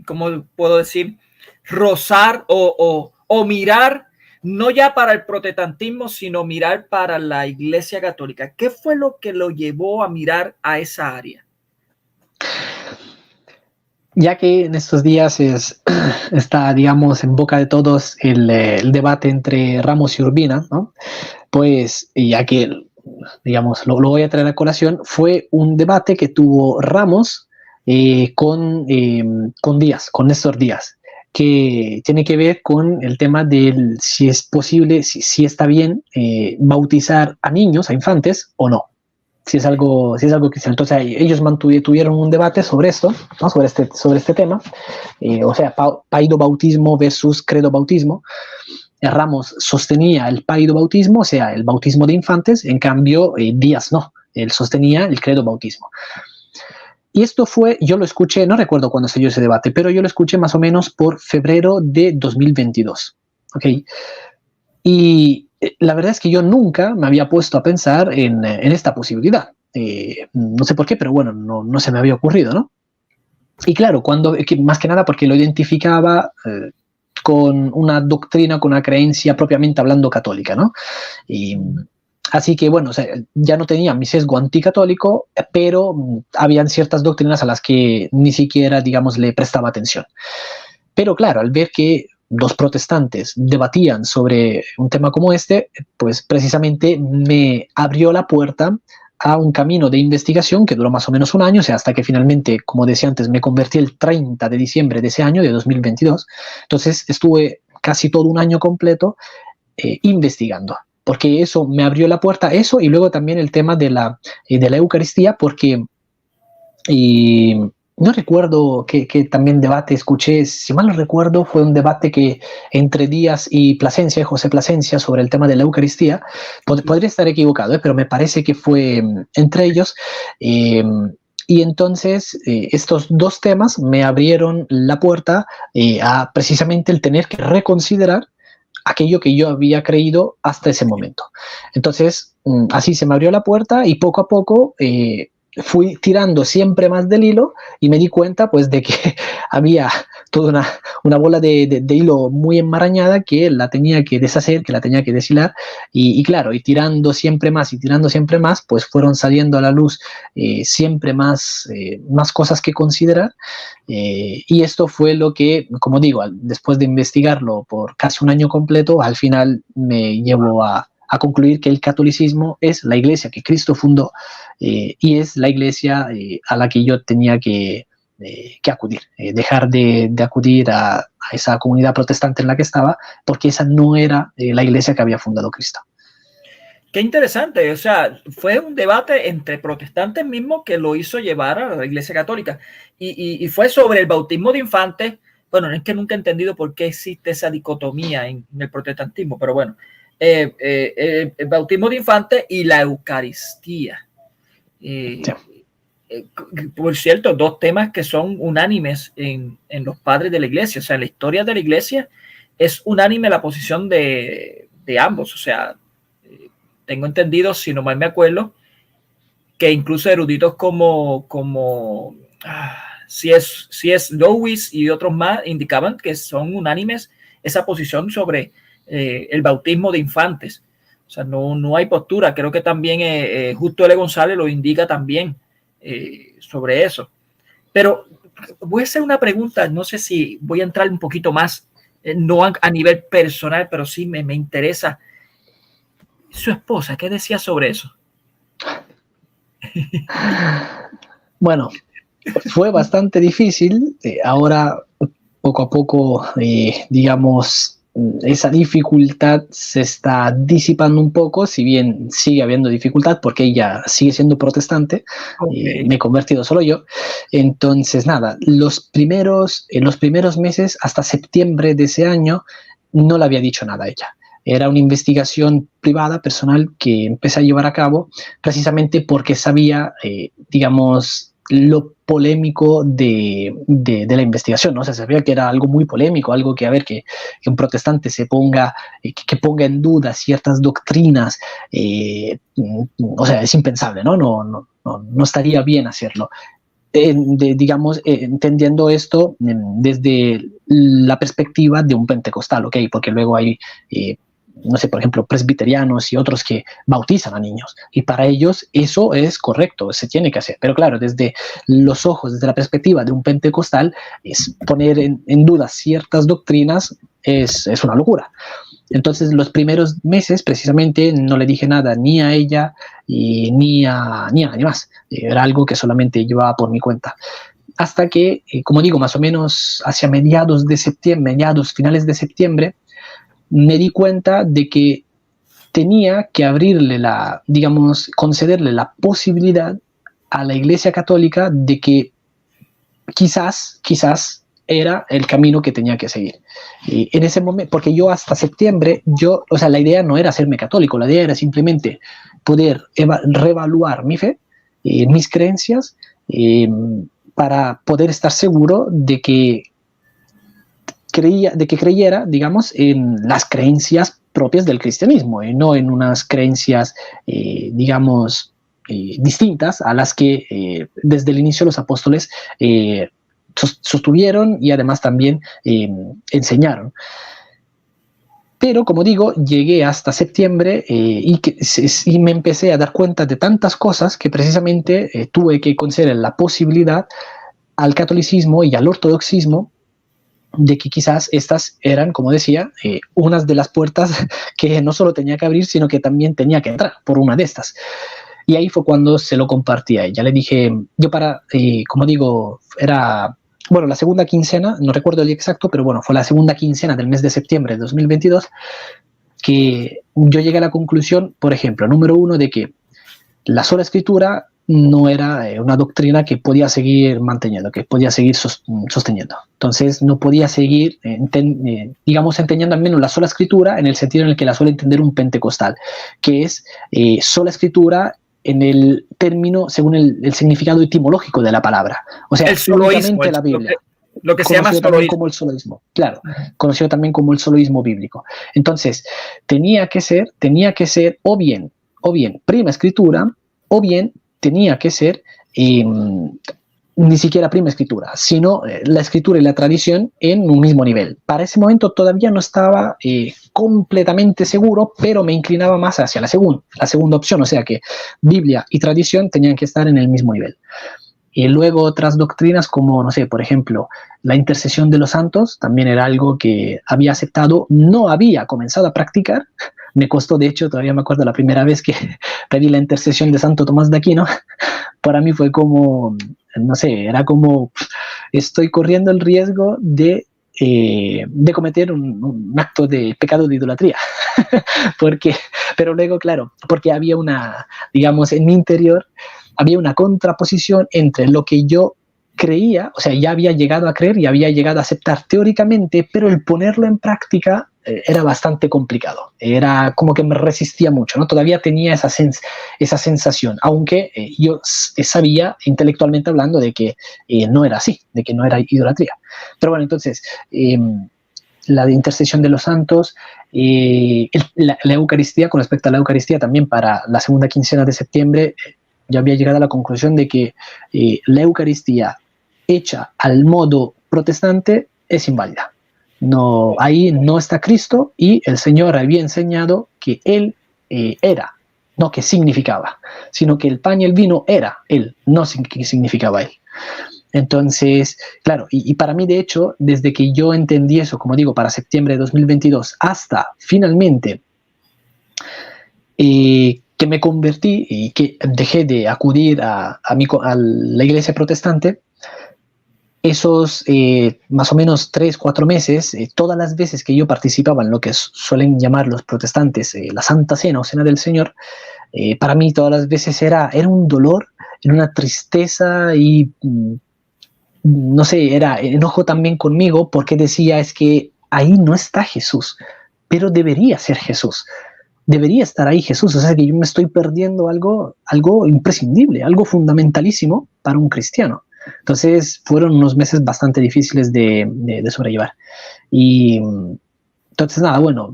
Speaker 1: ¿cómo puedo decir?, rozar o mirar, no ya para el protestantismo, sino mirar para la Iglesia Católica? ¿Qué fue lo que lo llevó a mirar a esa área?
Speaker 2: Ya que en estos días está, digamos, en boca de todos el debate entre Ramos y Urbina, ¿no? Pues, ya que, digamos, lo voy a traer a colación, fue un debate que tuvo Ramos con Díaz, con Néstor Díaz, que tiene que ver con el tema de si es posible, si está bien bautizar a niños, a infantes o no. Si es algo cristiano. Entonces ellos tuvieron un debate sobre esto, ¿no? sobre este tema, o sea, paido bautismo versus credo bautismo. Ramos sostenía el paido bautismo, o sea, el bautismo de infantes, en cambio Díaz no, él sostenía el credo bautismo. Y esto yo lo escuché, no recuerdo cuándo se dio ese debate, pero yo lo escuché más o menos por febrero de 2022. ¿Ok? Y la verdad es que yo nunca me había puesto a pensar en esta posibilidad. No sé por qué, pero bueno, no se me había ocurrido, ¿no? Y claro, más que nada porque lo identificaba con una doctrina, con una creencia propiamente hablando católica, ¿no? Así que bueno, o sea, ya no tenía mi sesgo anticatólico, pero habían ciertas doctrinas a las que ni siquiera, digamos, le prestaba atención. Pero claro, al ver que dos protestantes debatían sobre un tema como este, pues precisamente me abrió la puerta a un camino de investigación que duró más o menos un año, o sea, hasta que finalmente, como decía antes, me convertí el 30 de diciembre de ese año, de 2022. Entonces estuve casi todo un año completo investigando, porque eso me abrió la puerta, eso y luego también el tema de la Eucaristía, porque no recuerdo qué también debate escuché, si mal no recuerdo, fue un debate que entre Díaz y Plasencia, José Plasencia, sobre el tema de la Eucaristía. Podría estar equivocado, pero me parece que fue entre ellos. Y entonces estos dos temas me abrieron la puerta a precisamente el tener que reconsiderar aquello que yo había creído hasta ese momento. Entonces, así se me abrió la puerta y poco a poco fui tirando siempre más del hilo y me di cuenta pues de que había toda una bola de hilo muy enmarañada que la tenía que deshacer, que la tenía que deshilar y claro, y tirando siempre más y tirando siempre más, pues fueron saliendo a la luz siempre más cosas que considerar y esto fue lo que, como digo, después de investigarlo por casi un año completo, al final me llevó a concluir que el catolicismo es la iglesia que Cristo fundó y es la iglesia a la que yo tenía que acudir, dejar de acudir a esa comunidad protestante en la que estaba, porque esa no era la iglesia que había fundado Cristo.
Speaker 1: Qué interesante, o sea, fue un debate entre protestantes mismos que lo hizo llevar a la Iglesia Católica y fue sobre el bautismo de infantes. Bueno, es que nunca he entendido por qué existe esa dicotomía en el protestantismo, pero bueno, el bautismo de infantes y la Eucaristía. Sí. Por cierto, dos temas que son unánimes en los padres de la Iglesia, o sea, en la historia de la Iglesia es unánime la posición de ambos, o sea, tengo entendido, si no mal me acuerdo, que incluso eruditos como si es Lewis y otros más indicaban que son unánimes esa posición sobre el bautismo de infantes. O sea, no hay postura. Creo que también Justo L. González lo indica también sobre eso. Pero voy a hacer una pregunta, no sé si voy a entrar un poquito más, no a nivel personal, pero sí me interesa. Su esposa, ¿qué decía sobre eso?
Speaker 2: Bueno, fue bastante difícil. Ahora, poco a poco, digamos, esa dificultad se está disipando un poco, si bien sigue habiendo dificultad porque ella sigue siendo protestante, okay. Me he convertido solo yo. Entonces, nada, en los primeros meses, hasta septiembre de ese año, no le había dicho nada a ella. Era una investigación privada, personal, que empecé a llevar a cabo precisamente porque sabía, digamos, lo polémico de la investigación, ¿no? O sea, sabía que era algo muy polémico, algo que, a ver, que un protestante se ponga, que ponga en duda ciertas doctrinas, o sea, es impensable, ¿no? No estaría bien hacerlo. Digamos, entendiendo esto desde la perspectiva de un pentecostal, ¿ok? Porque luego hay, no sé, por ejemplo, presbiterianos y otros que bautizan a niños, y para ellos eso es correcto, se tiene que hacer. Pero claro, desde los ojos, desde la perspectiva de un pentecostal, es poner en duda ciertas doctrinas es una locura. Entonces, los primeros meses, precisamente, no le dije nada ni a ella ni a nadie más. Era algo que solamente llevaba por mi cuenta. Hasta que, como digo, más o menos hacia finales de septiembre, me di cuenta de que tenía que concederle la posibilidad a la Iglesia Católica de que quizás era el camino que tenía que seguir. Y en ese momento, porque yo hasta septiembre, o sea, la idea no era hacerme católico, la idea era simplemente poder reevaluar mi fe, mis creencias, para poder estar seguro de que creyera, digamos, en las creencias propias del cristianismo, no en unas creencias, digamos, distintas a las que desde el inicio los apóstoles sostuvieron y además también enseñaron. Pero, como digo, llegué hasta septiembre y me empecé a dar cuenta de tantas cosas que precisamente tuve que conceder la posibilidad al catolicismo y al ortodoxismo de que quizás estas eran, como decía, unas de las puertas que no solo tenía que abrir, sino que también tenía que entrar por una de estas. Y ahí fue cuando se lo compartí a ella. Le dije, como digo, era, bueno, la segunda quincena, no recuerdo el día exacto, pero bueno, fue la segunda quincena del mes de septiembre de 2022, que yo llegué a la conclusión, por ejemplo, número uno, de que la sola escritura no era una doctrina que podía seguir manteniendo, que podía seguir sosteniendo. Entonces no podía seguir, digamos, enseñando al menos la sola escritura en el sentido en el que la suele entender un pentecostal, que es sola escritura en el término según el significado etimológico de la palabra. O sea, únicamente la Biblia.
Speaker 1: Lo que se llama
Speaker 2: también como el soloísmo, claro, conocido también como el soloísmo bíblico. Entonces, tenía que ser o bien prima escritura, o bien tenía que ser ni siquiera prima escritura, sino la escritura y la tradición en un mismo nivel. Para ese momento todavía no estaba completamente seguro, pero me inclinaba más hacia la segunda opción, o sea que Biblia y tradición tenían que estar en el mismo nivel. Y luego otras doctrinas como, no sé, por ejemplo, la intercesión de los santos, también era algo que había aceptado, no había comenzado a practicar. Me costó, de hecho, todavía me acuerdo la primera vez que pedí la intercesión de Santo Tomás de Aquino. Para mí fue como, no sé, era como, estoy corriendo el riesgo de cometer un acto de pecado de idolatría. Pero luego, claro, porque había una, digamos, en mi interior, había una contraposición entre lo que yo creía, o sea, ya había llegado a creer y había llegado a aceptar teóricamente, pero el ponerlo en práctica era bastante complicado. Era como que me resistía mucho, ¿no? Todavía tenía esa sensación, aunque yo sabía, intelectualmente hablando, de que no era así, de que no era idolatría. Pero bueno, entonces, la de intercesión de los santos, la Eucaristía, con respecto a la Eucaristía, también para la segunda quincena de septiembre, yo había llegado a la conclusión de que la Eucaristía hecha al modo protestante es inválida. No, ahí no está Cristo y el Señor había enseñado que Él era, no que significaba, sino que el pan y el vino era Él, no que significaba Él. Entonces, claro, y para mí, de hecho, desde que yo entendí eso, como digo, para septiembre de 2022, hasta finalmente que me convertí y que dejé de acudir a la iglesia protestante, esos más o menos 3-4 meses, todas las veces que yo participaba en lo que suelen llamar los protestantes la Santa Cena o Cena del Señor, para mí todas las veces era un dolor, era una tristeza y no sé, era enojo también conmigo porque decía, es que ahí no está Jesús, pero debería ser Jesús. Debería estar ahí Jesús, o sea que yo me estoy perdiendo algo imprescindible, algo fundamentalísimo para un cristiano. Entonces fueron unos meses bastante difíciles de sobrellevar. Y entonces nada, bueno,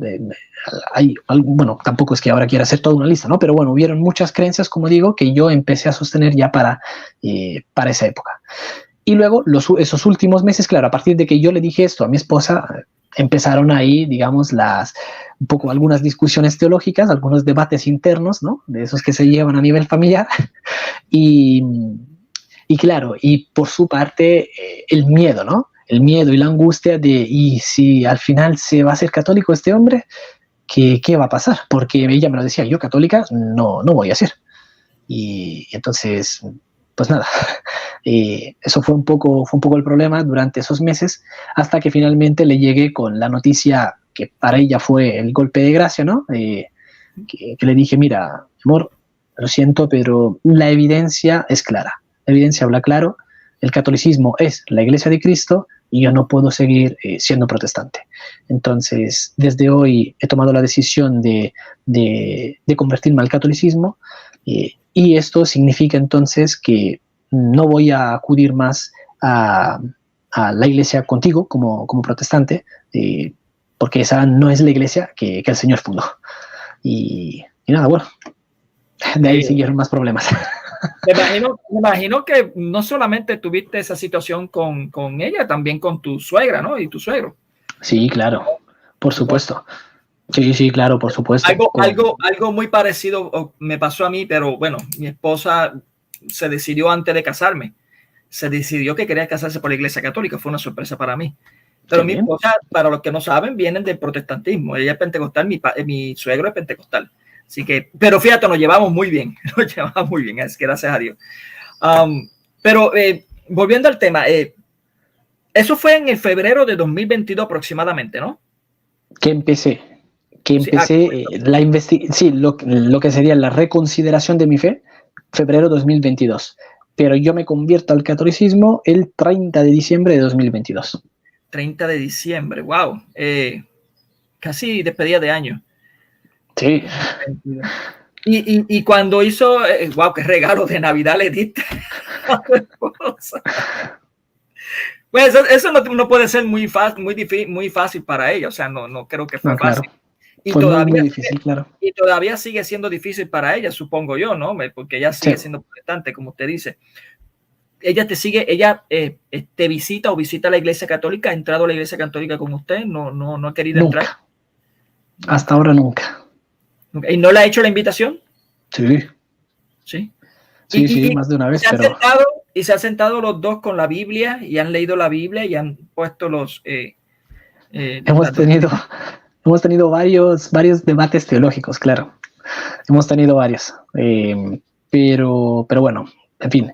Speaker 2: bueno, tampoco es que ahora quiera hacer toda una lista, ¿no? Pero bueno, hubieron muchas creencias, como digo, que yo empecé a sostener ya para esa época. Y luego, esos últimos meses, claro, a partir de que yo le dije esto a mi esposa, empezaron ahí, digamos, un poco algunas discusiones teológicas, algunos debates internos, ¿no? De esos que se llevan a nivel familiar. Y claro, y por su parte, el miedo, ¿no? El miedo y la angustia y si al final se va a ser católico este hombre, ¿qué va a pasar? Porque ella me lo decía, yo católica no voy a ser. Y entonces, pues nada, eso fue un poco el problema durante esos meses, hasta que finalmente le llegué con la noticia que para ella fue el golpe de gracia, ¿no? Que le dije, mira, amor, lo siento, pero la evidencia es clara, la evidencia habla claro, el catolicismo es la Iglesia de Cristo y yo no puedo seguir siendo protestante. Entonces, desde hoy he tomado la decisión de convertirme al catolicismo y esto significa entonces que no voy a acudir más a la iglesia contigo como protestante, porque esa no es la iglesia que el Señor fundó. Y nada, bueno, de ahí siguieron más problemas.
Speaker 1: Me imagino que no solamente tuviste esa situación con ella, también con tu suegra, ¿no? Y tu suegro.
Speaker 2: Sí, claro, por supuesto. Sí, claro, por supuesto.
Speaker 1: Algo muy parecido me pasó a mí, pero bueno, mi esposa se decidió antes de casarme. Se decidió que quería casarse por la Iglesia Católica. Fue una sorpresa para mí. Pero mi esposa, para los que no saben, vienen del protestantismo. Ella es pentecostal, mi suegro es pentecostal. Así que, pero fíjate, nos llevamos muy bien. Nos llevamos muy bien, es que gracias a Dios. Pero volviendo al tema, eso fue en el febrero de 2022 aproximadamente, ¿no?
Speaker 2: Que empecé lo que sería la reconsideración de mi fe, febrero 2022. Pero yo me convierto al catolicismo el 30 de diciembre de 2022.
Speaker 1: 30 de diciembre, wow. Casi despedida de año.
Speaker 2: Sí.
Speaker 1: Y cuando hizo, wow, qué regalo de Navidad le diste a tu esposa. Pues eso no puede ser muy fácil para ella, o sea, no creo que fue
Speaker 2: claro.
Speaker 1: fácil. Y
Speaker 2: Fue
Speaker 1: todavía,
Speaker 2: muy difícil, claro.
Speaker 1: Y todavía sigue siendo difícil para ella, supongo yo, ¿no? Porque ella sigue siendo protestante, como usted dice. Ella te visita o visita la iglesia católica, ¿ha entrado a la iglesia católica con usted? No ha querido entrar.
Speaker 2: Hasta ahora nunca.
Speaker 1: ¿Y no le ha hecho la invitación?
Speaker 2: Sí,
Speaker 1: y
Speaker 2: más de una vez,
Speaker 1: se han sentado los dos con la Biblia y han leído la Biblia y han puesto los...
Speaker 2: hemos tenido varios debates teológicos, claro. Hemos tenido varios. Pero bueno, en fin.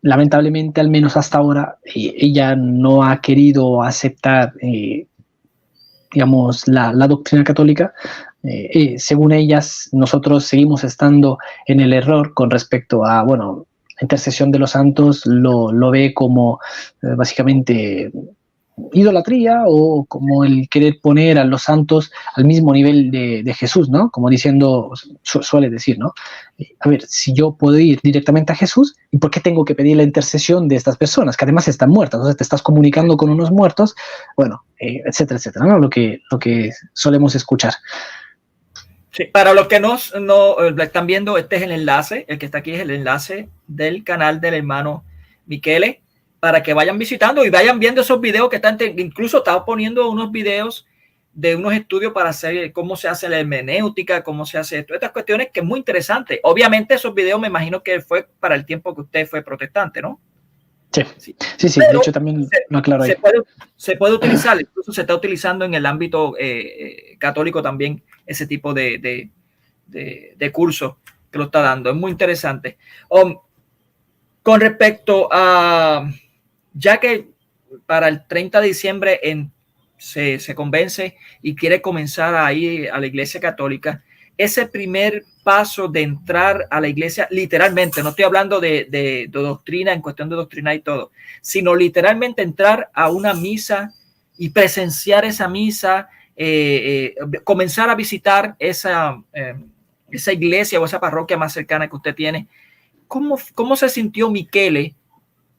Speaker 2: Lamentablemente, al menos hasta ahora, ella no ha querido aceptar, digamos, la doctrina católica. Según ellas, nosotros seguimos estando en el error con respecto a, bueno, la intercesión de los santos lo ve como básicamente idolatría o como el querer poner a los santos al mismo nivel de Jesús, ¿no? Como diciendo, suele decir, ¿no? A ver, si yo puedo ir directamente a Jesús, ¿y por qué tengo que pedir la intercesión de estas personas que además están muertas? Entonces te estás comunicando con unos muertos, bueno, etcétera, etcétera, ¿no? Lo que solemos escuchar.
Speaker 1: Sí, para los que no están viendo, este es el enlace, el que está aquí es el enlace del canal del hermano Michele, para que vayan visitando y vayan viendo esos videos que están, incluso estaba poniendo unos videos de unos estudios para hacer cómo se hace la hermenéutica, cómo se hace todas estas cuestiones, que es muy interesante. Obviamente esos videos me imagino que fue para el tiempo que usted fue protestante, ¿no?
Speaker 2: Sí. De hecho también lo aclaro ahí.
Speaker 1: Se puede utilizar, incluso se está utilizando en el ámbito católico también ese tipo de curso que lo está dando. Es muy interesante. Con respecto a, ya que para el 30 de diciembre se convence y quiere comenzar a ir a la iglesia católica, ese primer paso de entrar a la iglesia, literalmente, no estoy hablando de doctrina, en cuestión de doctrina y todo, sino literalmente entrar a una misa y presenciar esa misa, comenzar a visitar esa iglesia o esa parroquia más cercana que usted tiene. ¿Cómo se sintió Michele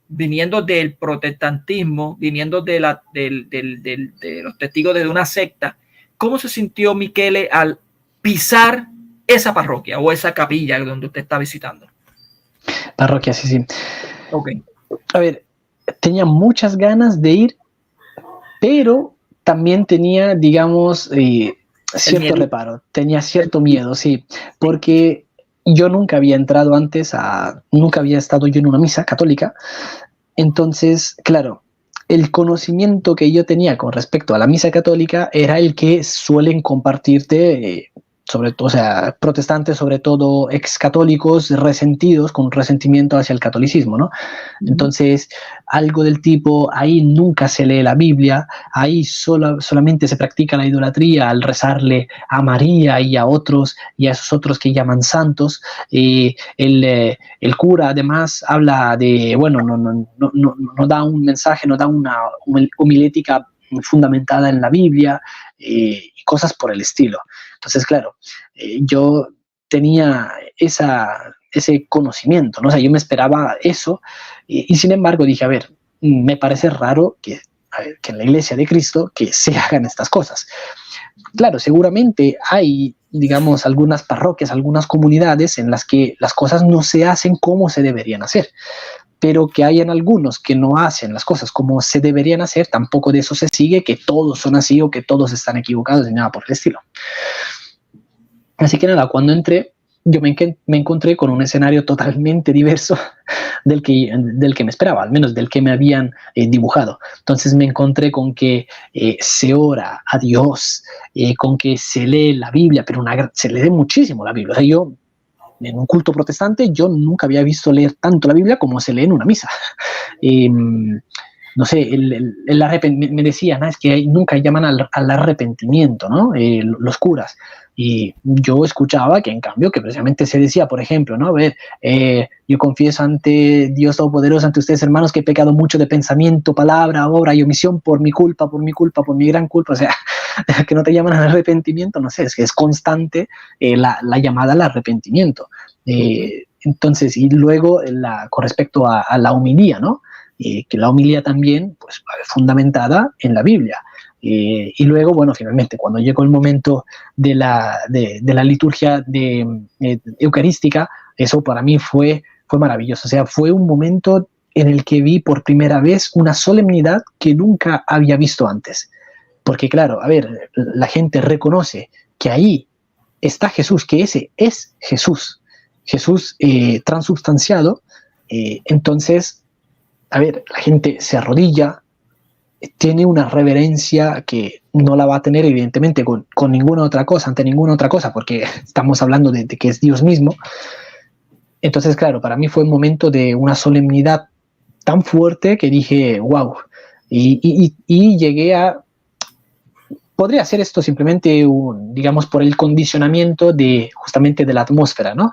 Speaker 1: viniendo del protestantismo, viniendo de los testigos de una secta? ¿Cómo se sintió Michele al pisar esa parroquia o esa capilla donde usted está visitando?
Speaker 2: Parroquia, sí.
Speaker 1: Okay.
Speaker 2: A ver, tenía muchas ganas de ir, pero también tenía, digamos, cierto reparo, tenía cierto miedo, sí, porque yo nunca había entrado antes nunca había estado yo en una misa católica. Entonces, claro, el conocimiento que yo tenía con respecto a la misa católica era el que suelen compartirte, sobre todo, o sea, protestantes, sobre todo excatólicos resentidos, con resentimiento hacia el catolicismo, ¿no? Entonces, algo del tipo, ahí nunca se lee la Biblia, ahí solamente se practica la idolatría al rezarle a María y a esos otros que llaman santos. El cura además habla de, bueno, no da un mensaje, no da una homilética fundamentada en la Biblia y cosas por el estilo. Entonces, claro, yo tenía ese conocimiento, ¿no? O sea, yo me esperaba eso y sin embargo dije, a ver, me parece raro que en la Iglesia de Cristo que se hagan estas cosas. Claro, seguramente hay, digamos, algunas parroquias, algunas comunidades en las que las cosas no se hacen como se deberían hacer, pero que hayan algunos que no hacen las cosas como se deberían hacer, tampoco de eso se sigue que todos son así o que todos están equivocados ni nada por el estilo. Así que nada, cuando entré, yo me encontré con un escenario totalmente diverso del que me esperaba, al menos del que me habían dibujado. Entonces me encontré con que se ora a Dios, con que se lee la Biblia, pero se lee muchísimo la Biblia. O sea, yo en un culto protestante yo nunca había visto leer tanto la Biblia como se lee en una misa. No sé, me decían, es que nunca llaman al arrepentimiento, ¿no? Los curas. Y yo escuchaba que en cambio, que precisamente se decía, por ejemplo, ¿no? A ver, yo confieso ante Dios Todopoderoso, ante ustedes hermanos, que he pecado mucho de pensamiento, palabra, obra y omisión por mi culpa, por mi gran culpa. O sea, que no te llaman al arrepentimiento, no sé, es que es constante la llamada al arrepentimiento. Entonces, y luego con respecto a la homilía, ¿no? que la homilía también, pues, fundamentada en la Biblia. Y luego, bueno, finalmente, cuando llegó el momento de la liturgia eucarística, eso para mí fue maravilloso. O sea, fue un momento en el que vi por primera vez una solemnidad que nunca había visto antes. Porque claro, a ver, la gente reconoce que ahí está Jesús, que ese es Jesús, transubstanciado. Entonces, a ver, la gente se arrodilla, tiene una reverencia que no la va a tener evidentemente con ninguna otra cosa, ante ninguna otra cosa, porque estamos hablando de que es Dios mismo. Entonces, claro, para mí fue un momento de una solemnidad tan fuerte que dije, wow, y llegué a... Podría ser esto simplemente, digamos, por el condicionamiento justamente de la atmósfera, ¿no?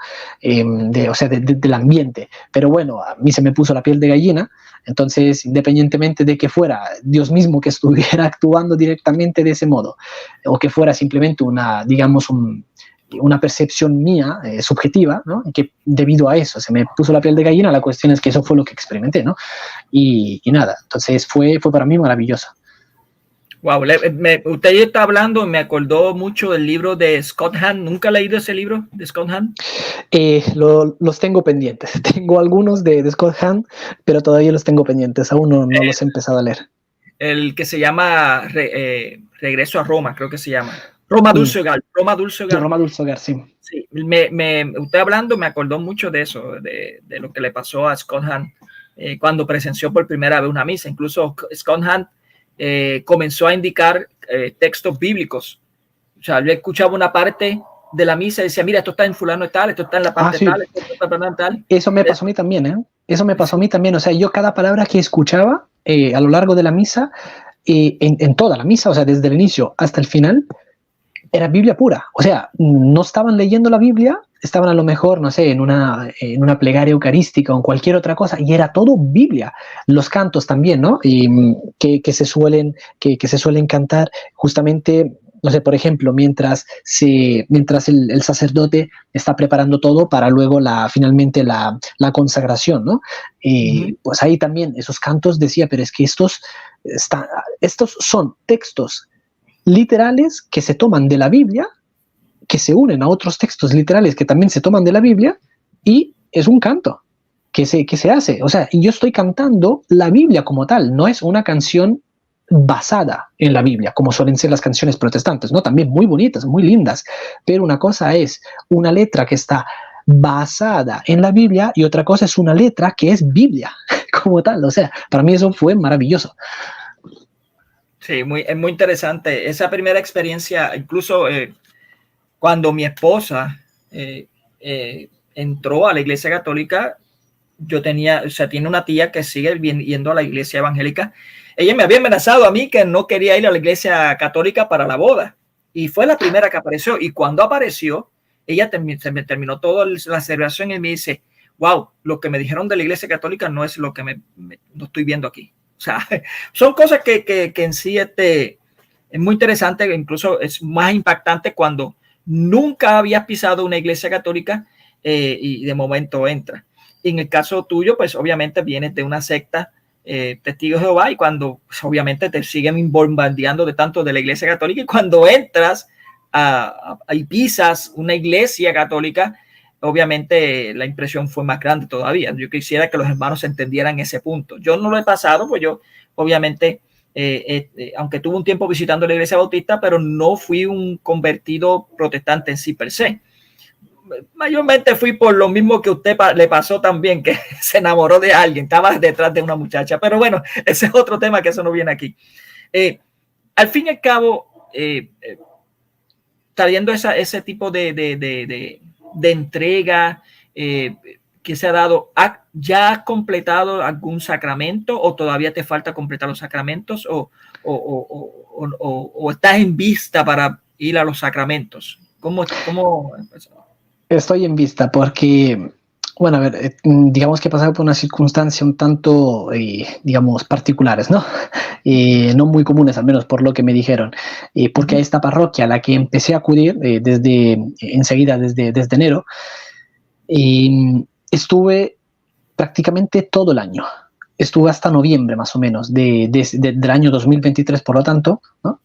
Speaker 2: O sea, del ambiente. Pero bueno, a mí se me puso la piel de gallina. Entonces, independientemente de que fuera Dios mismo que estuviera actuando directamente de ese modo, o que fuera simplemente una percepción mía, subjetiva, ¿no? Que debido a eso se me puso la piel de gallina, la cuestión es que eso fue lo que experimenté, ¿no? Y nada, entonces fue para mí maravilloso.
Speaker 1: Wow, usted está hablando, me acordó mucho del libro de Scott Hahn. ¿Nunca ha leído ese libro de Scott Hahn?
Speaker 2: Los tengo pendientes. Tengo algunos de Scott Hahn, pero todavía los tengo pendientes. Aún no los he empezado a leer.
Speaker 1: El que se llama Regreso a Roma, creo que se llama. Roma Dulce Hogar. Roma Dulce Hogar.
Speaker 2: Roma Dulce Hogar, sí.
Speaker 1: Sí, usted hablando me acordó mucho de eso, de lo que le pasó a Scott Hahn cuando presenció por primera vez una misa. Incluso Scott Hahn comenzó a indicar textos bíblicos. O sea, yo escuchaba una parte de la misa y decía, mira, esto está en fulano tal, esto está en la parte tal, esto está en tal.
Speaker 2: Eso me pasó a mí también, ¿eh? Eso me pasó a mí también. O sea, yo cada palabra que escuchaba a lo largo de la misa, en toda la misa, o sea, desde el inicio hasta el final, era Biblia pura. O sea, no estaban leyendo la Biblia, estaban a lo mejor, no sé, en una plegaria eucarística o en cualquier otra cosa, y era todo Biblia. Los cantos también, ¿no? Y que se suelen cantar justamente, no sé, por ejemplo, mientras el sacerdote está preparando todo para luego finalmente la consagración, ¿no? Pues ahí también esos cantos decía, pero es que estos son textos literales que se toman de la Biblia, que se unen a otros textos literales que también se toman de la Biblia, y es un canto que se hace. O sea, y yo estoy cantando la Biblia como tal, no es una canción basada en la Biblia, como suelen ser las canciones protestantes, ¿no? También muy bonitas, muy lindas, pero una cosa es una letra que está basada en la Biblia y otra cosa es una letra que es Biblia como tal. O sea, para mí eso fue maravilloso.
Speaker 1: Sí, es muy interesante. Esa primera experiencia, incluso cuando mi esposa entró a la Iglesia Católica, tiene una tía que sigue yendo a la Iglesia Evangélica. Ella me había amenazado a mí que no quería ir a la Iglesia Católica para la boda. Y fue la primera que apareció. Y cuando apareció, ella se me terminó toda la celebración y me dice, wow, lo que me dijeron de la Iglesia Católica no es lo que no estoy viendo aquí. O sea, son cosas que en sí es muy interesante, incluso es más impactante cuando nunca habías pisado una iglesia católica y de momento entra. Y en el caso tuyo, pues obviamente vienes de una secta, Testigos de Jehová, y cuando pues, obviamente te siguen bombardeando de tanto de la iglesia católica, y cuando entras y pisas una iglesia católica, obviamente la impresión fue más grande todavía. Yo quisiera que los hermanos entendieran ese punto. Yo no lo he pasado, pues yo obviamente, aunque tuve un tiempo visitando la iglesia bautista, pero no fui un convertido protestante en sí per se. Mayormente fui por lo mismo que a usted le pasó también, que se enamoró de alguien, estaba detrás de una muchacha. Pero bueno, ese es otro tema que eso no viene aquí. Al fin y al cabo, trayendo ese tipo de entrega que se ha dado, ¿ya has completado algún sacramento o todavía te falta completar los sacramentos o estás en vista para ir a los sacramentos? ¿Cómo?
Speaker 2: Estoy en vista porque, bueno, a ver, digamos que he pasado por una circunstancia un tanto, digamos, particulares, ¿no? No muy comunes, al menos por lo que me dijeron, porque a esta parroquia a la que empecé a acudir desde enero, estuve prácticamente todo el año. estuve hasta noviembre más o menos del año 2023, por lo tanto, ¿no?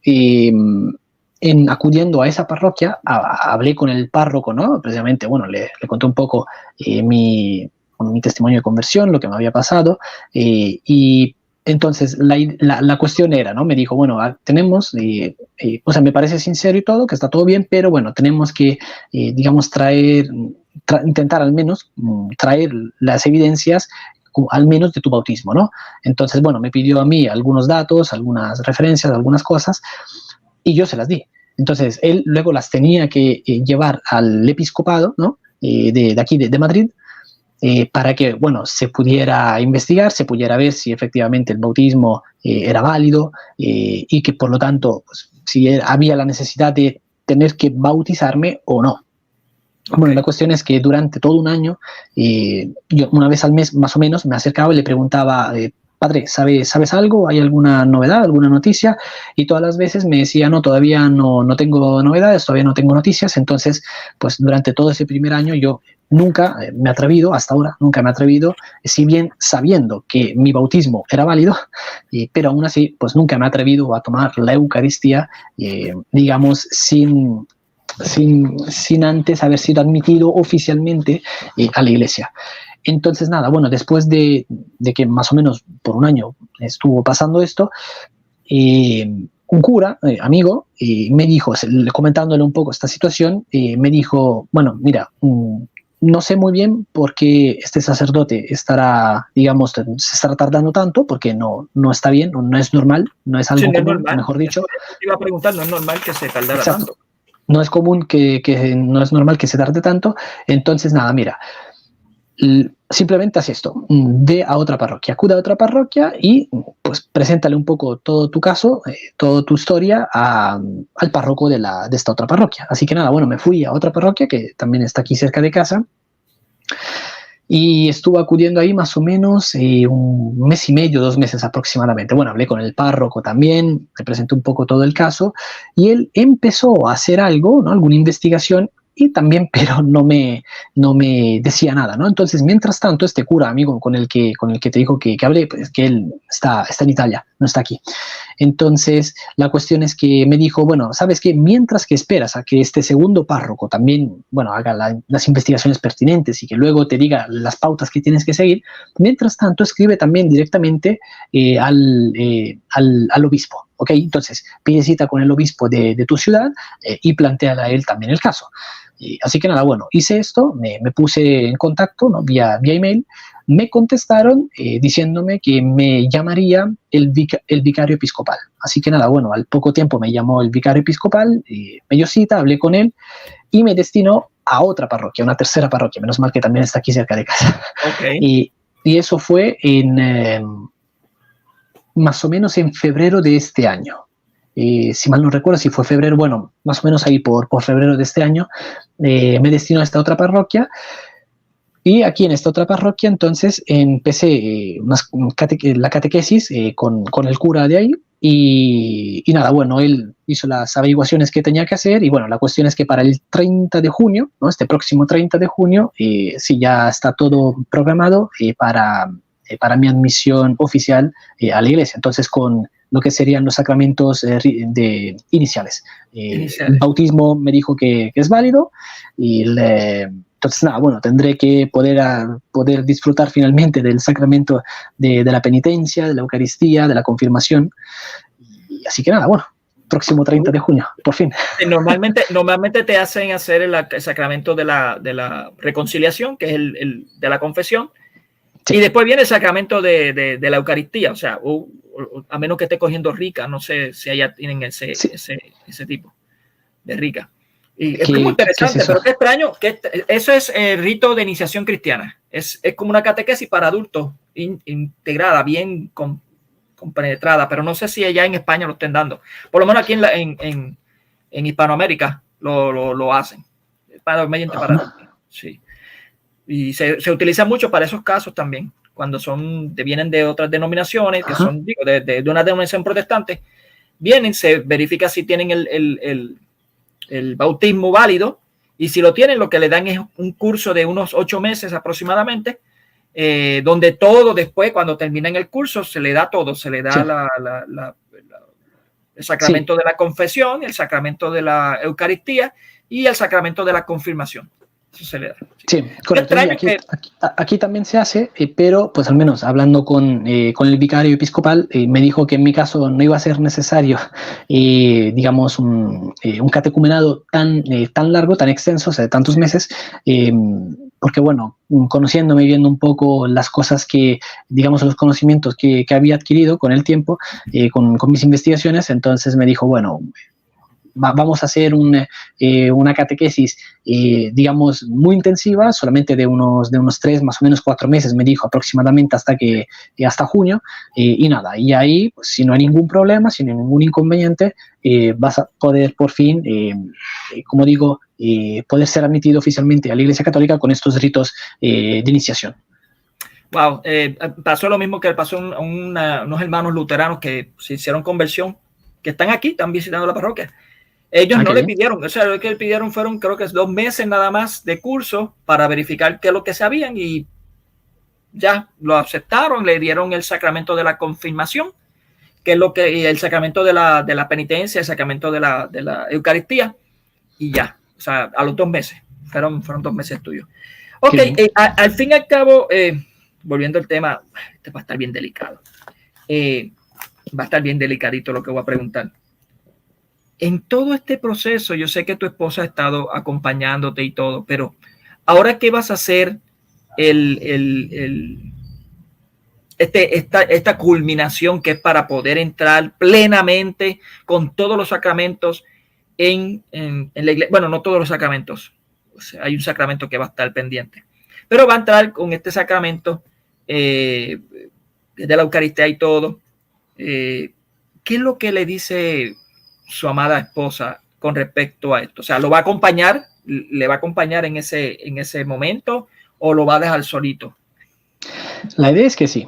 Speaker 2: Acudiendo a esa parroquia, hablé con el párroco, ¿no? Precisamente, bueno, le conté un poco mi testimonio de conversión, lo que me había pasado, y entonces la cuestión era, ¿no? Me dijo, bueno, tenemos, o sea, me parece sincero y todo, que está todo bien, pero bueno, tenemos que, digamos, intentar al menos traer las evidencias al menos de tu bautismo, ¿no? Entonces, bueno, me pidió a mí algunos datos, algunas referencias, algunas cosas, y yo se las di. Entonces, él luego las tenía que llevar al episcopado, ¿no? De aquí, de Madrid, para que, bueno, se pudiera investigar, se pudiera ver si efectivamente el bautismo era válido y que, por lo tanto, pues, si había la necesidad de tener que bautizarme o no. Okay. Bueno, la cuestión es que durante todo un año, yo una vez al mes más o menos me acercaba y le preguntaba, padre, ¿sabes algo? ¿Hay alguna novedad, alguna noticia? Y todas las veces me decía, no, todavía no tengo novedades, todavía no tengo noticias. Entonces, pues durante todo ese primer año yo nunca me he atrevido, hasta ahora, nunca me he atrevido, si bien sabiendo que mi bautismo era válido, pero aún así, pues nunca me he atrevido a tomar la Eucaristía, digamos, sin antes haber sido admitido oficialmente a la iglesia. Entonces, nada, bueno, después de que más o menos por un año estuvo pasando esto, un cura, amigo, me dijo, comentándole un poco esta situación, me dijo, bueno, mira, no sé muy bien por qué este sacerdote estará, digamos, se estará tardando tanto, porque no está bien, no es normal, no es algo común, normal, mejor dicho.
Speaker 1: Eso te iba a preguntar, no es normal que se tardara tanto.
Speaker 2: No es común no es normal que se tarde tanto. Entonces, nada, mira, simplemente haz esto, ve a otra parroquia, acude a otra parroquia y pues preséntale un poco todo tu caso, toda tu historia al párroco de esta otra parroquia. Así que nada, bueno, me fui a otra parroquia que también está aquí cerca de casa y estuve acudiendo ahí más o menos un mes y medio, 2 meses aproximadamente. Bueno, hablé con el párroco también, le presenté un poco todo el caso y él empezó a hacer algo, ¿no? Alguna investigación y también, pero no me decía nada, ¿no? Entonces, mientras tanto, este cura amigo con el que te digo que hablé, pues que él está en Italia, no está aquí. Entonces, la cuestión es que me dijo, bueno, ¿sabes qué? Mientras que esperas a que este segundo párroco también, bueno, haga las investigaciones pertinentes y que luego te diga las pautas que tienes que seguir, mientras tanto, escribe también directamente al obispo, ¿ok? Entonces, pide cita con el obispo de tu ciudad y plantea a él también el caso. Así que nada, bueno, hice esto, me puse en contacto, ¿no? vía email, me contestaron diciéndome que me llamaría el vicario episcopal. Así que nada, bueno, al poco tiempo me llamó el vicario episcopal, me dio cita, hablé con él y me destinó a otra parroquia, una tercera parroquia, menos mal que también está aquí cerca de casa.
Speaker 1: Okay.
Speaker 2: Y eso fue más o menos en febrero de este año. Si mal no recuerdo, si fue febrero, bueno, más o menos ahí por febrero de este año, me destinó a esta otra parroquia. Y aquí en esta otra parroquia, entonces, empecé la catequesis con el cura de ahí. Y nada, bueno, él hizo las averiguaciones que tenía que hacer. Y bueno, la cuestión es que para el 30 de junio, ¿no? Este próximo 30 de junio, sí, ya está todo programado para mi admisión oficial a la iglesia. Entonces, con lo que serían los sacramentos iniciales. El bautismo me dijo que es válido y entonces, nada, bueno, tendré que poder disfrutar finalmente del sacramento de la penitencia, de la Eucaristía, de la confirmación. Y así que nada, bueno, próximo 30 de junio, por fin.
Speaker 1: Normalmente te hacen hacer el sacramento de la reconciliación, que es el de la confesión, sí. Y después viene el sacramento de la Eucaristía, o sea, a menos que esté cogiendo rica, no sé si allá tienen ese tipo de rica. Y es muy interesante, ¿qué es pero qué extraño, que eso es el rito de iniciación cristiana, es como una catequesis para adultos integrada, bien compenetrada, pero no sé si allá en España lo estén dando, por lo menos aquí en Hispanoamérica lo hacen, para adultos, sí. Y se utiliza mucho para esos casos también, cuando vienen de otras denominaciones, que son de una denominación protestante, vienen, se verifica si tienen el bautismo válido, y si lo tienen, lo que le dan es un curso de unos 8 meses aproximadamente, donde todo después, cuando terminan el curso, se le da todo, se le da
Speaker 2: Sí.
Speaker 1: el sacramento
Speaker 2: Sí.
Speaker 1: de la confesión, el sacramento de la Eucaristía y el sacramento de la confirmación. Eso se le da.
Speaker 2: Sí, correcto. Y aquí también se hace, pero pues al menos hablando con el vicario episcopal, me dijo que en mi caso no iba a ser necesario, digamos, un catecumenado tan largo, tan extenso, o sea, de tantos meses, porque bueno, conociéndome y viendo un poco las cosas que, digamos, los conocimientos que había adquirido con el tiempo, con mis investigaciones, entonces me dijo, bueno, vamos a hacer una catequesis, digamos, muy intensiva, solamente de unos 3, más o menos 4 meses, me dijo aproximadamente hasta junio, y nada, y ahí, pues, si no hay ningún problema, si no hay ningún inconveniente, vas a poder por fin, como digo, poder ser admitido oficialmente a la Iglesia Católica con estos ritos de iniciación.
Speaker 1: Wow, pasó lo mismo que pasó a unos hermanos luteranos que se hicieron conversión, que están aquí, están visitando la parroquia. Ellos no le pidieron, o sea, lo que le pidieron fueron, creo que es 2 meses nada más de curso para verificar qué es lo que sabían y ya lo aceptaron, le dieron el sacramento de la confirmación, que es lo que, y el sacramento de la penitencia, el sacramento de la Eucaristía, y ya, o sea, a los 2 meses, fueron 2 meses de estudio. Ok, al fin y al cabo, volviendo al tema, este va a estar bien delicado, va a estar bien delicadito lo que voy a preguntar. En todo este proceso, yo sé que tu esposa ha estado acompañándote y todo, pero ahora, ¿qué vas a hacer esta culminación que es para poder entrar plenamente con todos los sacramentos en la iglesia? Bueno, no todos los sacramentos, o sea, hay un sacramento que va a estar pendiente, pero va a entrar con este sacramento de la Eucaristía y todo. ¿Qué es lo que le dice su amada esposa con respecto a esto? O sea, ¿lo va a acompañar? ¿Le va a acompañar en ese momento o lo va a dejar solito?
Speaker 2: La idea es que sí.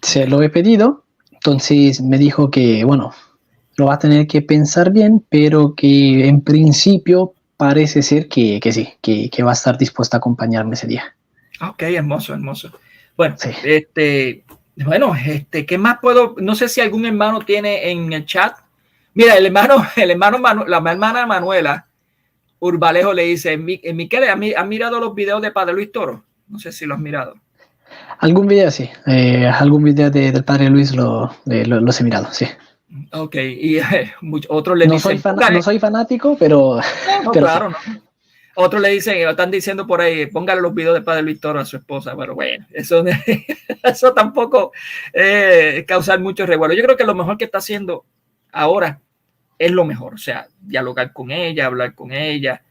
Speaker 2: Se lo he pedido, entonces me dijo que, bueno, lo va a tener que pensar bien, pero que en principio parece ser que sí, que va a estar dispuesta a acompañarme ese día.
Speaker 1: Ok, hermoso, hermoso. Bueno, sí. ¿Qué más puedo? No sé si algún hermano tiene en el chat. Mira, la hermana Manuela Urbalejo le dice, Miquel, ¿has mirado los videos de Padre Luis Toro? No sé si lo has mirado.
Speaker 2: Algún video, sí. Algún video del Padre Luis los he mirado, sí.
Speaker 1: Ok, y otros le dicen...
Speaker 2: No soy fanático, pero...
Speaker 1: No, pero claro, sí. No. Otros le dicen, están diciendo por ahí, póngale los videos de Padre Luis Toro a su esposa. Pero bueno, eso tampoco causar mucho revuelo. Yo creo que lo mejor que está haciendo ahora es lo mejor. O sea, dialogar con ella, hablar con ella,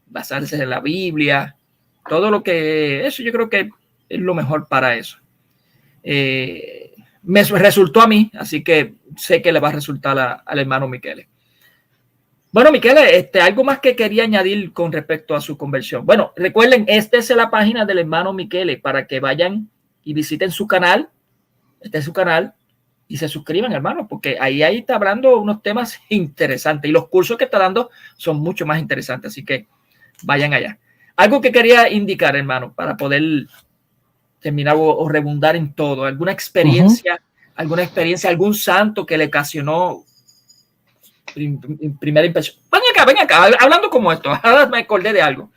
Speaker 1: basarse en la Biblia, todo lo que... Eso yo creo que es lo mejor para eso. Me resultó a mí, así que sé que le va a resultar al hermano Miquel. Bueno, Miquel, algo más que quería añadir con respecto a su conversión. Bueno, recuerden, esta es la página del hermano Miquel para que vayan y visiten su canal. Este es su canal y se suscriban, hermano, porque ahí está hablando unos temas interesantes y los cursos que está dando son mucho más interesantes, así que vayan allá. Algo que quería indicar, hermano, para poder terminar o redundar en todo. ¿Alguna experiencia, algún santo que le ocasionó primera impresión? Ven acá, hablando como esto, ahora me acordé de algo.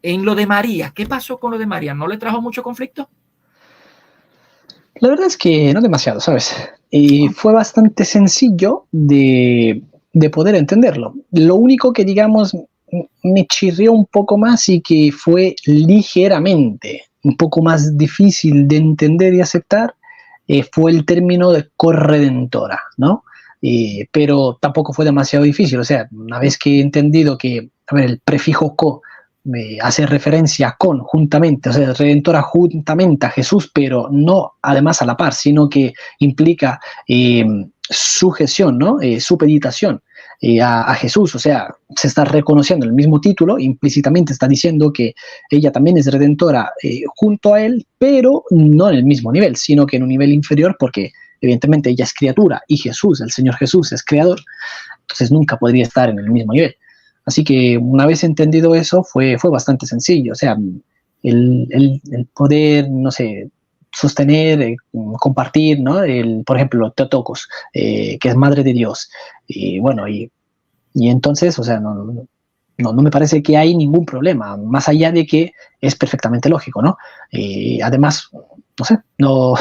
Speaker 1: En lo de María, ¿qué pasó con lo de María? ¿No le trajo mucho conflicto?
Speaker 2: La verdad es que no demasiado, ¿sabes? Fue bastante sencillo de poder entenderlo. Lo único que, digamos, me chirrió un poco más y que fue ligeramente un poco más difícil de entender y aceptar fue el término de corredentora, ¿no? Pero tampoco fue demasiado difícil. O sea, una vez que he entendido que, a ver, el prefijo co hace referencia con, juntamente, o sea, redentora juntamente a Jesús, pero no además a la par, sino que implica sujeción, ¿no? Supeditación a Jesús, o sea, se está reconociendo el mismo título, implícitamente está diciendo que ella también es redentora junto a él, pero no en el mismo nivel, sino que en un nivel inferior, porque evidentemente ella es criatura y Jesús, el Señor Jesús, es creador, entonces nunca podría estar en el mismo nivel. Así que una vez entendido eso, fue bastante sencillo. O sea, el poder, no sé, sostener, compartir, ¿no? Por ejemplo, Teotokos, que es Madre de Dios. Y bueno, y entonces, o sea, no me parece que hay ningún problema, más allá de que es perfectamente lógico, ¿no? Además, no sé, no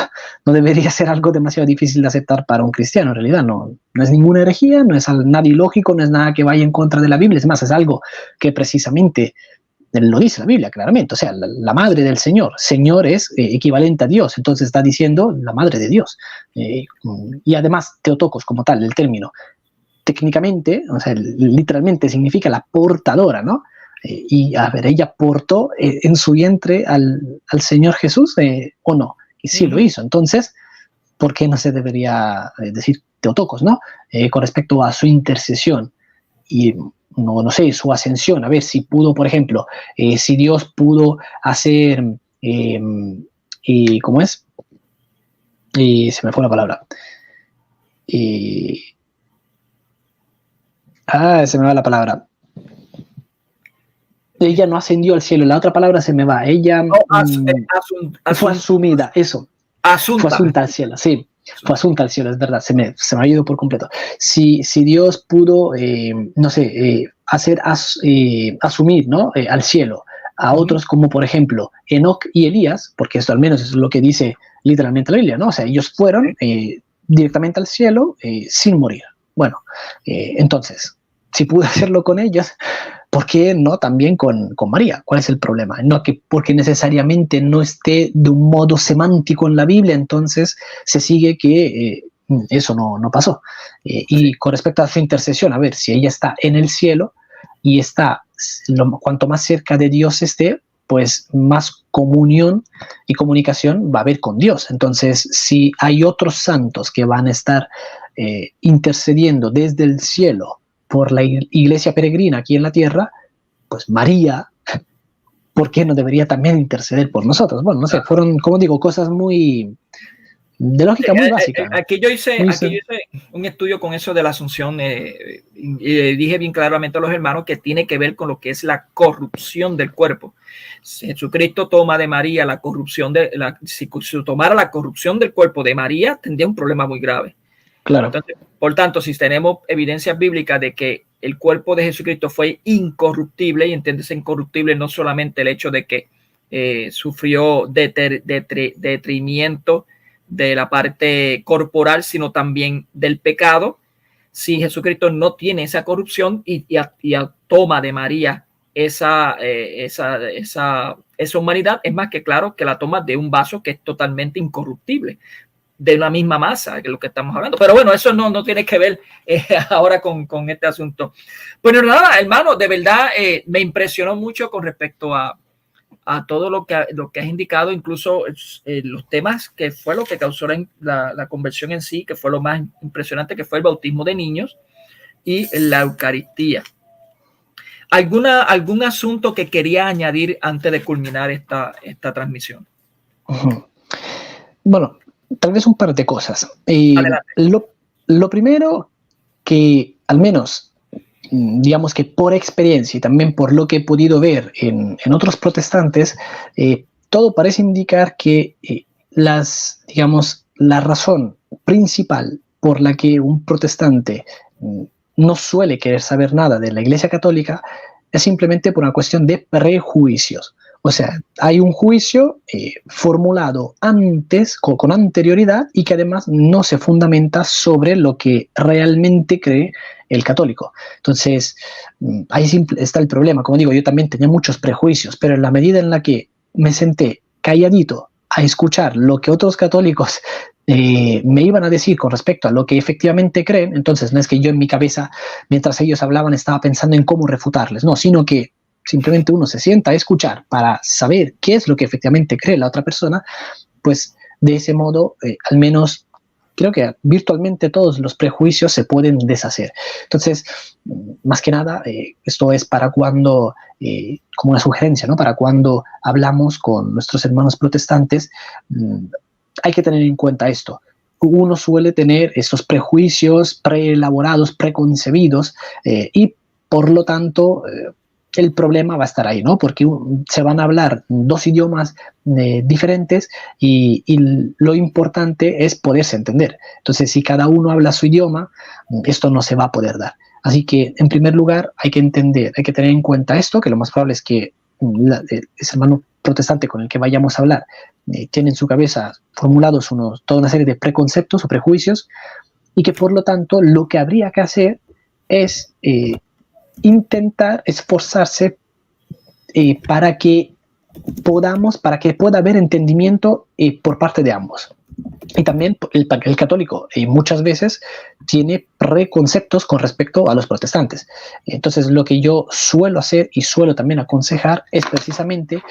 Speaker 2: debería ser algo demasiado difícil de aceptar para un cristiano, en realidad, no es ninguna herejía, no es nada ilógico, no es nada que vaya en contra de la Biblia, es más, es algo que precisamente lo dice la Biblia claramente, o sea, la madre del Señor es equivalente a Dios, entonces está diciendo la madre de Dios. Y además, Teotokos como tal, el término, técnicamente, o sea, literalmente significa la portadora, ¿no? Y a ver, ella portó en su vientre al Señor Jesús, o no, y sí lo hizo, entonces, ¿por qué no se debería decir Teotokos, ¿no? Con respecto a su intercesión y no sé, su ascensión, a ver si pudo, por ejemplo, si Dios pudo hacer, ¿cómo es? Se me fue la palabra. Se me va la palabra. Ella no ascendió al cielo, la otra palabra se me va. Ella fue asumida, eso. Fue asunta al cielo, sí. Fue asunta al cielo, es verdad, se me ha ido por completo. Si Dios pudo, no sé, hacer asumir, ¿no? Al cielo a otros como, por ejemplo, Enoc y Elías, porque esto al menos es lo que dice literalmente la Biblia, ¿no? O sea, ellos fueron directamente al cielo sin morir. Bueno, entonces, si pude hacerlo con ellos, ¿por qué no también con María? ¿Cuál es el problema? No que porque necesariamente no esté de un modo semántico en la Biblia, entonces se sigue que eso no pasó. Y con respecto a su intercesión, a ver, si ella está en el cielo y está, cuanto más cerca de Dios esté, pues más comunión y comunicación va a haber con Dios. Entonces, si hay otros santos que van a estar intercediendo desde el cielo por la iglesia peregrina aquí en la tierra, pues María, ¿por qué no debería también interceder por nosotros? Bueno, no sé, fueron, como digo, cosas muy de lógica muy básica.
Speaker 1: Aquí yo hice un estudio con eso de la Asunción y dije bien claramente a los hermanos que tiene que ver con lo que es la corrupción del cuerpo. Jesucristo toma de María la corrupción si tomara la corrupción del cuerpo de María, tendría un problema muy grave.
Speaker 2: Claro.
Speaker 1: Por tanto, si tenemos evidencias bíblicas de que el cuerpo de Jesucristo fue incorruptible, y entiéndese incorruptible no solamente el hecho de que sufrió detrimento de la parte corporal, sino también del pecado. Si Jesucristo no tiene esa corrupción y toma de María esa humanidad, es más que claro que la toma de un vaso que es totalmente incorruptible, de una misma masa, que es lo que estamos hablando. Pero bueno, eso no tiene que ver ahora con este asunto. Bueno, nada, hermano, de verdad me impresionó mucho con respecto a todo lo que has indicado, incluso los temas que fue lo que causó la conversión en sí, que fue lo más impresionante, que fue el bautismo de niños y la Eucaristía. ¿Algún asunto que quería añadir antes de culminar esta transmisión?
Speaker 2: Bueno, tal vez un par de cosas. Lo primero, que al menos, digamos que por experiencia y también por lo que he podido ver en otros protestantes, todo parece indicar que la razón principal por la que un protestante no suele querer saber nada de la Iglesia Católica es simplemente por una cuestión de prejuicios. O sea, hay un juicio formulado antes, con anterioridad, y que además no se fundamenta sobre lo que realmente cree el católico. Entonces, ahí está el problema. Como digo, yo también tenía muchos prejuicios, pero en la medida en la que me senté calladito a escuchar lo que otros católicos me iban a decir con respecto a lo que efectivamente creen, entonces no es que yo en mi cabeza, mientras ellos hablaban, estaba pensando en cómo refutarles, no, sino que simplemente uno se sienta a escuchar para saber qué es lo que efectivamente cree la otra persona, pues de ese modo, al menos, creo que virtualmente todos los prejuicios se pueden deshacer. Entonces, más que nada, esto es para cuando, como una sugerencia, ¿no? Para cuando hablamos con nuestros hermanos protestantes, hay que tener en cuenta esto. Uno suele tener estos prejuicios preelaborados, preconcebidos, y por lo tanto, el problema va a estar ahí, ¿no? Porque se van a hablar dos idiomas diferentes y lo importante es poderse entender. Entonces, si cada uno habla su idioma, esto no se va a poder dar. Así que, en primer lugar, hay que entender, hay que tener en cuenta esto, que lo más probable es que ese hermano protestante con el que vayamos a hablar tiene en su cabeza formulados toda una serie de preconceptos o prejuicios, y que por lo tanto lo que habría que hacer es intentar esforzarse para que pueda haber entendimiento por parte de ambos. Y también el católico muchas veces tiene preconceptos con respecto a los protestantes. Entonces, lo que yo suelo hacer y suelo también aconsejar es precisamente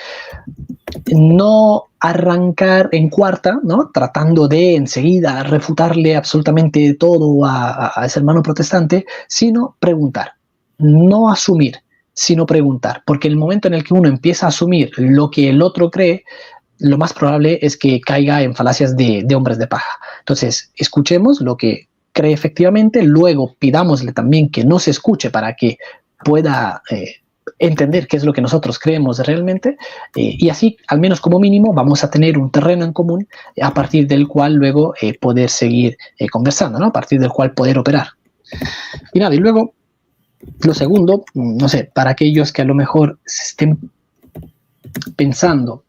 Speaker 2: no arrancar en cuarta, ¿no? Tratando de enseguida refutarle absolutamente todo a ese hermano protestante, sino preguntar, no asumir, sino preguntar, porque el momento en el que uno empieza a asumir lo que el otro cree, lo más probable es que caiga en falacias de hombres de paja. Entonces, escuchemos lo que cree efectivamente, luego pidámosle también que nos escuche para que pueda entender qué es lo que nosotros creemos realmente, y así, al menos como mínimo, vamos a tener un terreno en común a partir del cual luego poder seguir conversando, ¿no? A partir del cual poder operar. Y nada, y luego, lo segundo, no sé, para aquellos que a lo mejor se estén pensando,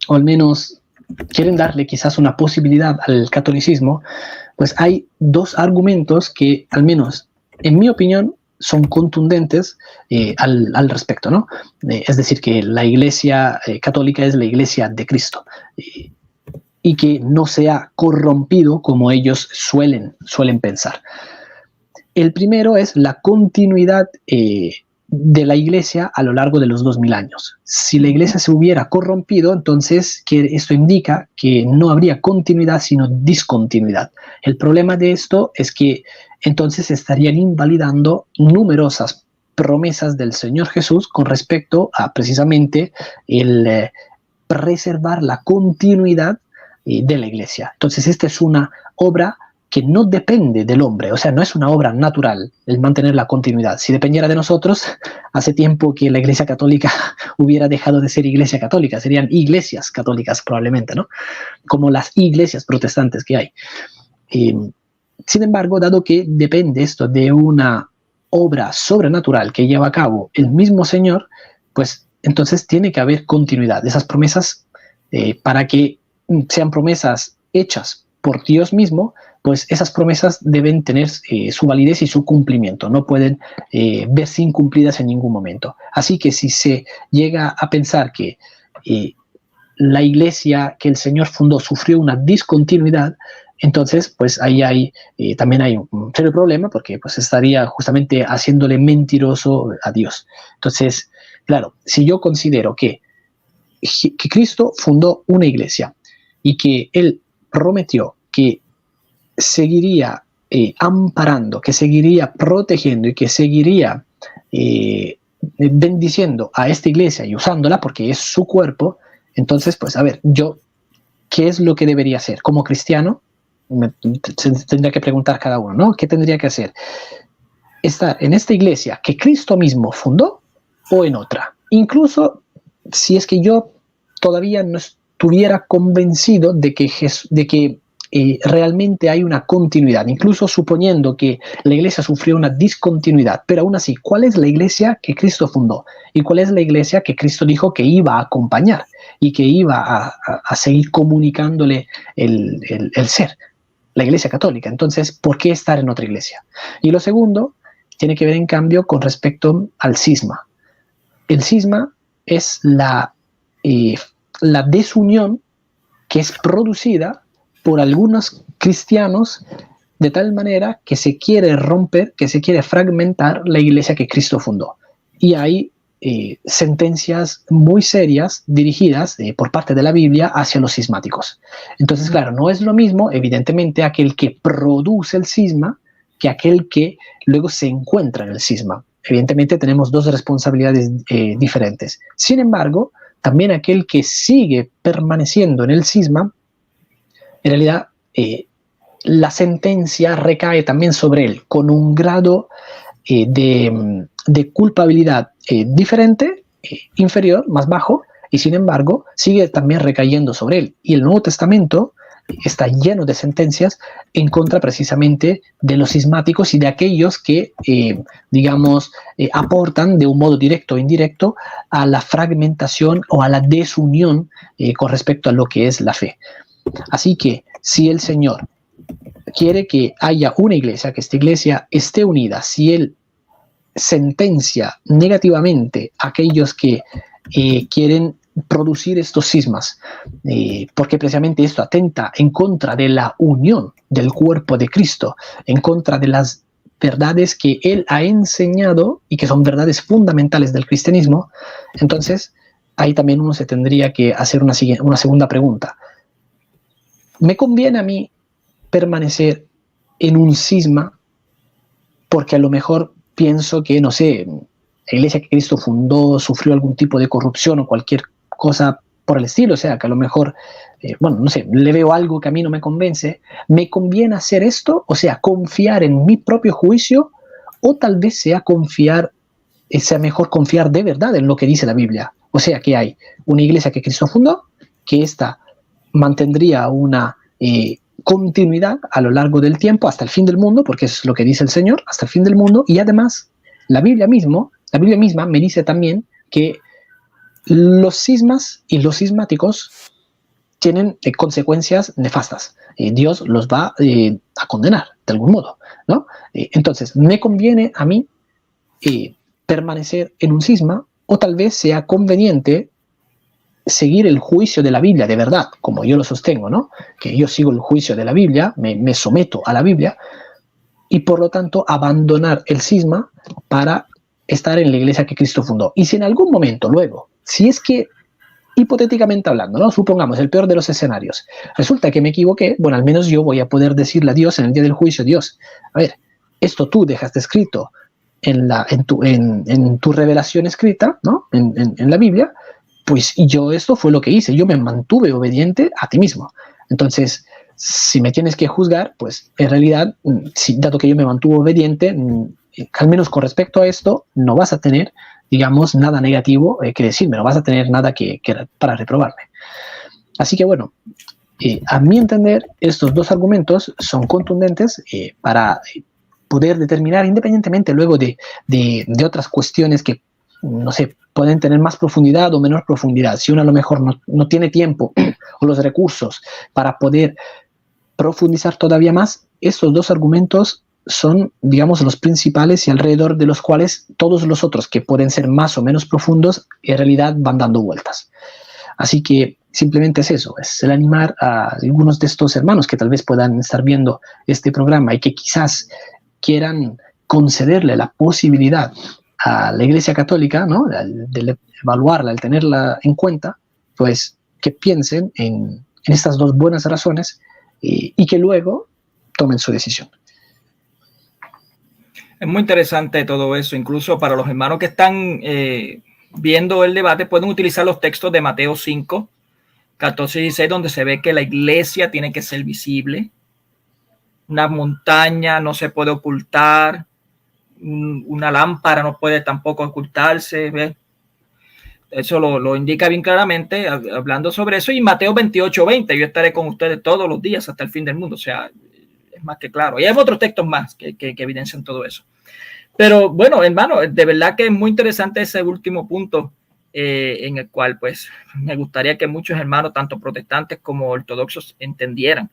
Speaker 2: o al menos quieren darle quizás una posibilidad al catolicismo, pues hay dos argumentos que, al menos en mi opinión, son contundentes al respecto, ¿no? Es decir, que la Iglesia católica es la Iglesia de Cristo y que no se ha corrompido como ellos suelen pensar. El primero es la continuidad de la Iglesia a lo largo de los 2000 años. Si la Iglesia se hubiera corrompido, entonces esto indica que no habría continuidad, sino discontinuidad. El problema de esto es que entonces estarían invalidando numerosas promesas del Señor Jesús con respecto a precisamente el preservar la continuidad de la Iglesia. Entonces, esta es una obra que no depende del hombre, o sea, no es una obra natural el mantener la continuidad. Si dependiera de nosotros, hace tiempo que la Iglesia Católica hubiera dejado de ser Iglesia Católica, serían iglesias católicas probablemente, ¿no? Como las iglesias protestantes que hay. Sin embargo, dado que depende esto de una obra sobrenatural que lleva a cabo el mismo Señor, pues entonces tiene que haber continuidad. Esas promesas, para que sean promesas hechas por Dios mismo, pues esas promesas deben tener su validez y su cumplimiento, no pueden verse incumplidas en ningún momento. Así que si se llega a pensar que la iglesia que el Señor fundó sufrió una discontinuidad, entonces pues ahí también hay un serio problema, porque pues estaría justamente haciéndole mentiroso a Dios. Entonces, claro, si yo considero que Cristo fundó una iglesia y que Él prometió que seguiría amparando, que seguiría protegiendo y que seguiría bendiciendo a esta iglesia y usándola porque es su cuerpo, entonces, pues a ver, yo, ¿qué es lo que debería hacer? Como cristiano, tendría que preguntar cada uno, ¿no? ¿Qué tendría que hacer? ¿Estar en esta iglesia que Cristo mismo fundó o en otra? Incluso si es que yo todavía no estuviera convencido de que realmente hay una continuidad, incluso suponiendo que la iglesia sufrió una discontinuidad, pero aún así, ¿cuál es la iglesia que Cristo fundó? ¿Y cuál es la iglesia que Cristo dijo que iba a acompañar y que iba a seguir comunicándole el ser? La iglesia católica. Entonces, ¿por qué estar en otra iglesia? Y lo segundo tiene que ver, en cambio, con respecto al cisma. El cisma es la desunión que es producida por algunos cristianos de tal manera que se quiere romper, que se quiere fragmentar la iglesia que Cristo fundó. Y hay sentencias muy serias dirigidas por parte de la Biblia hacia los cismáticos. Entonces, claro, no es lo mismo, evidentemente, aquel que produce el cisma que aquel que luego se encuentra en el cisma. Evidentemente tenemos dos responsabilidades diferentes. Sin embargo, también aquel que sigue permaneciendo en el cisma, en realidad la sentencia recae también sobre él, con un grado de culpabilidad diferente, inferior, más bajo, y sin embargo sigue también recayendo sobre él. Y el Nuevo Testamento está lleno de sentencias en contra precisamente de los cismáticos y de aquellos que, aportan de un modo directo o indirecto a la fragmentación o a la desunión con respecto a lo que es la fe. Así que si el Señor quiere que haya una iglesia, que esta iglesia esté unida, si Él sentencia negativamente a aquellos que quieren producir estos cismas, porque precisamente esto atenta en contra de la unión del cuerpo de Cristo, en contra de las verdades que Él ha enseñado y que son verdades fundamentales del cristianismo. Entonces, ahí también uno se tendría que hacer una segunda pregunta. ¿Me conviene a mí permanecer en un cisma porque a lo mejor pienso que, no sé, la iglesia que Cristo fundó sufrió algún tipo de corrupción o cualquier cosa por el estilo? O sea, que a lo mejor, no sé, le veo algo que a mí no me convence? ¿Me conviene hacer esto? O sea, confiar en mi propio juicio, o tal vez sea mejor confiar de verdad en lo que dice la Biblia. O sea, que hay una iglesia que Cristo fundó, que ésta mantendría una continuidad a lo largo del tiempo hasta el fin del mundo, porque es lo que dice el Señor, hasta el fin del mundo. Y además la Biblia misma me dice también que los cismas y los cismáticos tienen consecuencias nefastas. Dios los va a condenar de algún modo, ¿no? Entonces, ¿me conviene a mí permanecer en un cisma, o tal vez sea conveniente seguir el juicio de la Biblia de verdad, como yo lo sostengo, ¿no? Que yo sigo el juicio de la Biblia, me someto a la Biblia, y por lo tanto abandonar el cisma para estar en la iglesia que Cristo fundó? Y si en algún momento luego, si es que, hipotéticamente hablando, ¿no?, supongamos el peor de los escenarios, resulta que me equivoqué, bueno, al menos yo voy a poder decirle a Dios en el día del juicio: Dios, a ver, esto tú dejaste escrito en tu revelación escrita, ¿no?, en la Biblia, pues yo esto fue lo que hice, yo me mantuve obediente a ti mismo. Entonces, si me tienes que juzgar, pues en realidad, dado que yo me mantuve obediente, al menos con respecto a esto, no vas a tener, digamos, nada negativo que decirme, no vas a tener nada para reprobarme. Así que bueno, a mi entender, estos dos argumentos son contundentes para poder determinar, independientemente luego de otras cuestiones que, no sé, pueden tener más profundidad o menor profundidad. Si uno a lo mejor no tiene tiempo o los recursos para poder profundizar todavía más, estos dos argumentos son, digamos, los principales, y alrededor de los cuales todos los otros, que pueden ser más o menos profundos, en realidad van dando vueltas. Así que simplemente es eso, es el animar a algunos de estos hermanos que tal vez puedan estar viendo este programa y que quizás quieran concederle la posibilidad a la Iglesia Católica, ¿no?, de evaluarla, el tenerla en cuenta, pues que piensen en estas dos buenas razones y que luego tomen su decisión.
Speaker 1: Es muy interesante todo eso. Incluso para los hermanos que están viendo el debate, pueden utilizar los textos de Mateo 5, 14 y 16, donde se ve que la iglesia tiene que ser visible. Una montaña no se puede ocultar. Una lámpara no puede tampoco ocultarse. ¿Ves? Eso lo indica bien claramente hablando sobre eso. Y Mateo 28, 20, yo estaré con ustedes todos los días hasta el fin del mundo. O sea, es más que claro. Y hay otros textos más que evidencian todo eso. Pero bueno, hermano, de verdad que es muy interesante ese último punto en el cual pues me gustaría que muchos hermanos, tanto protestantes como ortodoxos, entendieran.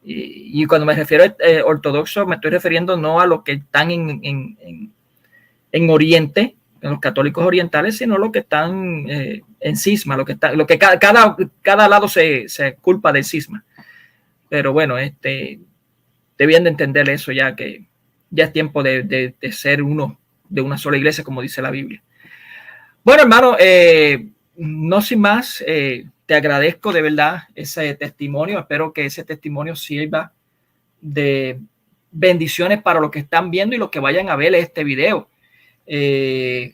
Speaker 1: Y cuando me refiero a ortodoxos, me estoy refiriendo no a los que están en Oriente, en los católicos orientales, sino los que están en cisma, lo que cada lado se culpa del cisma. Pero bueno, debían de entender eso, ya que ya es tiempo de ser uno, de una sola iglesia, como dice la Biblia. Bueno, hermano, no sin más, te agradezco de verdad ese testimonio. Espero que ese testimonio sirva de bendiciones para los que están viendo y los que vayan a ver este video.